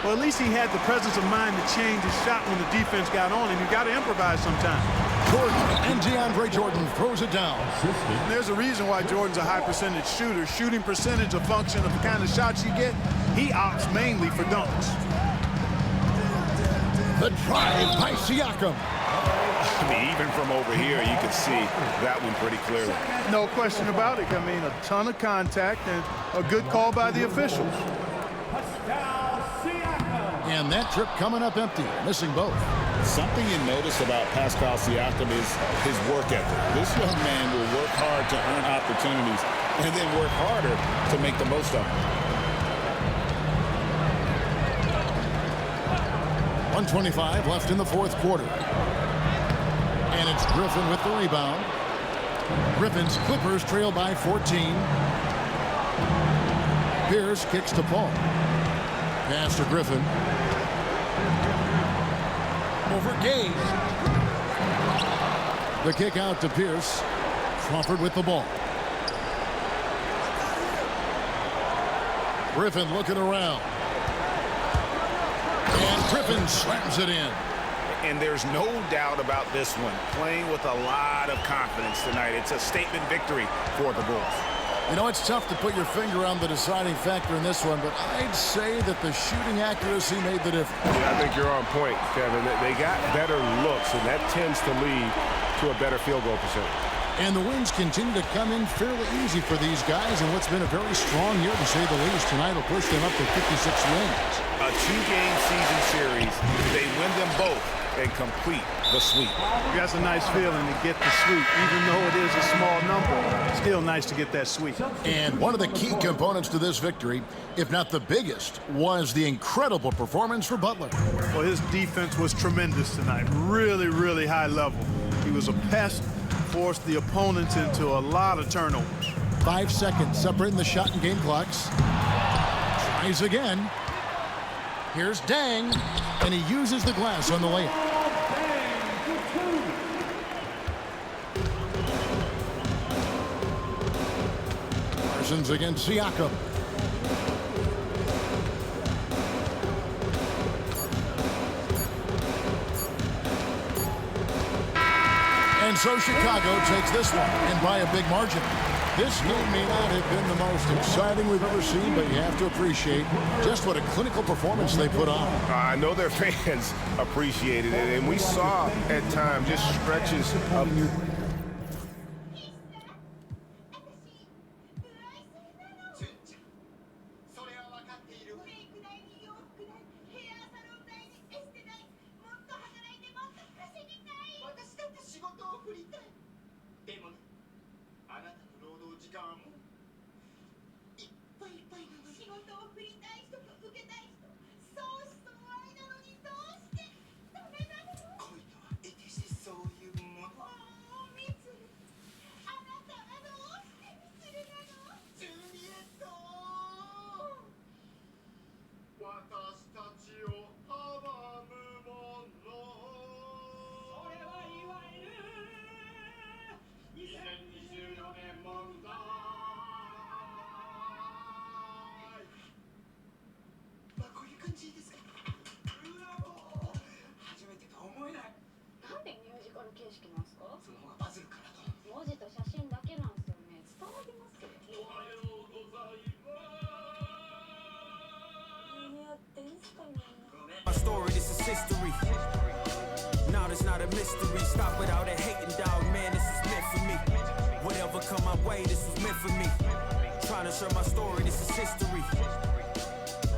Well, at least he had the presence of mind to change his shot when the defense got on him. You got to improvise sometimes. Jordan and DeAndre Jordan throws it down. And there's a reason why Jordan's a high percentage shooter. Shooting percentage a function of the kind of shots you get. He opts mainly for dunks. The drive by Siakam. I mean, even from over here, you can see that one pretty clearly. No question about it. I mean, a ton of contact and a good call by the officials. And that trip coming up empty, missing both. Something you notice about Pascal Siakam is his work ethic. This young man will work hard to earn opportunities and then work harder to make the most of them. 1:25 left in the 4th quarter. And it's Griffin with the rebound. Griffin's Clippers trail by 14. Pierce kicks to Paul. Pass to Griffin. Over Gay. The kick out to Pierce. Crawford with the ball. Griffin looking around. And Griffin slams it in. And there's no doubt about this one. Playing with a lot of confidence tonight. It's a statement victory for the Bulls. You know, it's tough to put your finger on the deciding factor in this one, but I'd say that the shooting accuracy made the difference. Yeah, I think you're on point, Kevin. They got better looks, and that tends to lead to a better field goal percentage. And the wins continue to come in fairly easy for these guys, and what's been a very strong year, to say the least. Tonight will push them up to 56 wins. A 2-game season series. They win them both. and complete the sweep. That's a nice feeling to get the sweep. Even though it is a small number, still nice to get that sweep. And one of the key components to this victory, if not the biggest, was the incredible performance for Butler. Well, his defense was tremendous tonight. Really, really high level. He was a pest, forced the opponents into a lot of turnovers. 5 seconds separating the shot and game clocks. Tries again. Here's Dang, and he uses the glass on the layup. Parsons against Siakam. And so Chicago takes this one, and by a big margin. This game may not have been the most exciting we've ever seen, but you have to appreciate just what a clinical performance they put on. I know their fans appreciated it, and we saw at times just stretches of My story, this is history. Now it's not a mystery. Stop without a hating, dog. Man, this is meant for me. Whatever come my way, this was meant for me. Trying to share my story, this is history.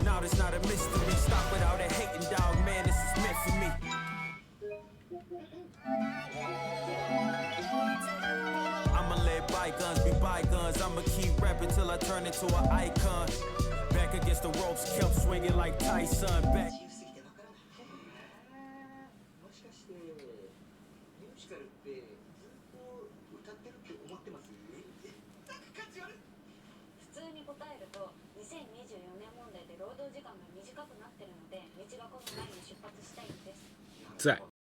Now it's not a mystery. Stop without a hating, dog. Man, this is meant for me. I'ma let bygones be bygones. I'ma keep rapping till I turn into an icon. Back against the ropes, kept swinging like Tyson. Back. Zach.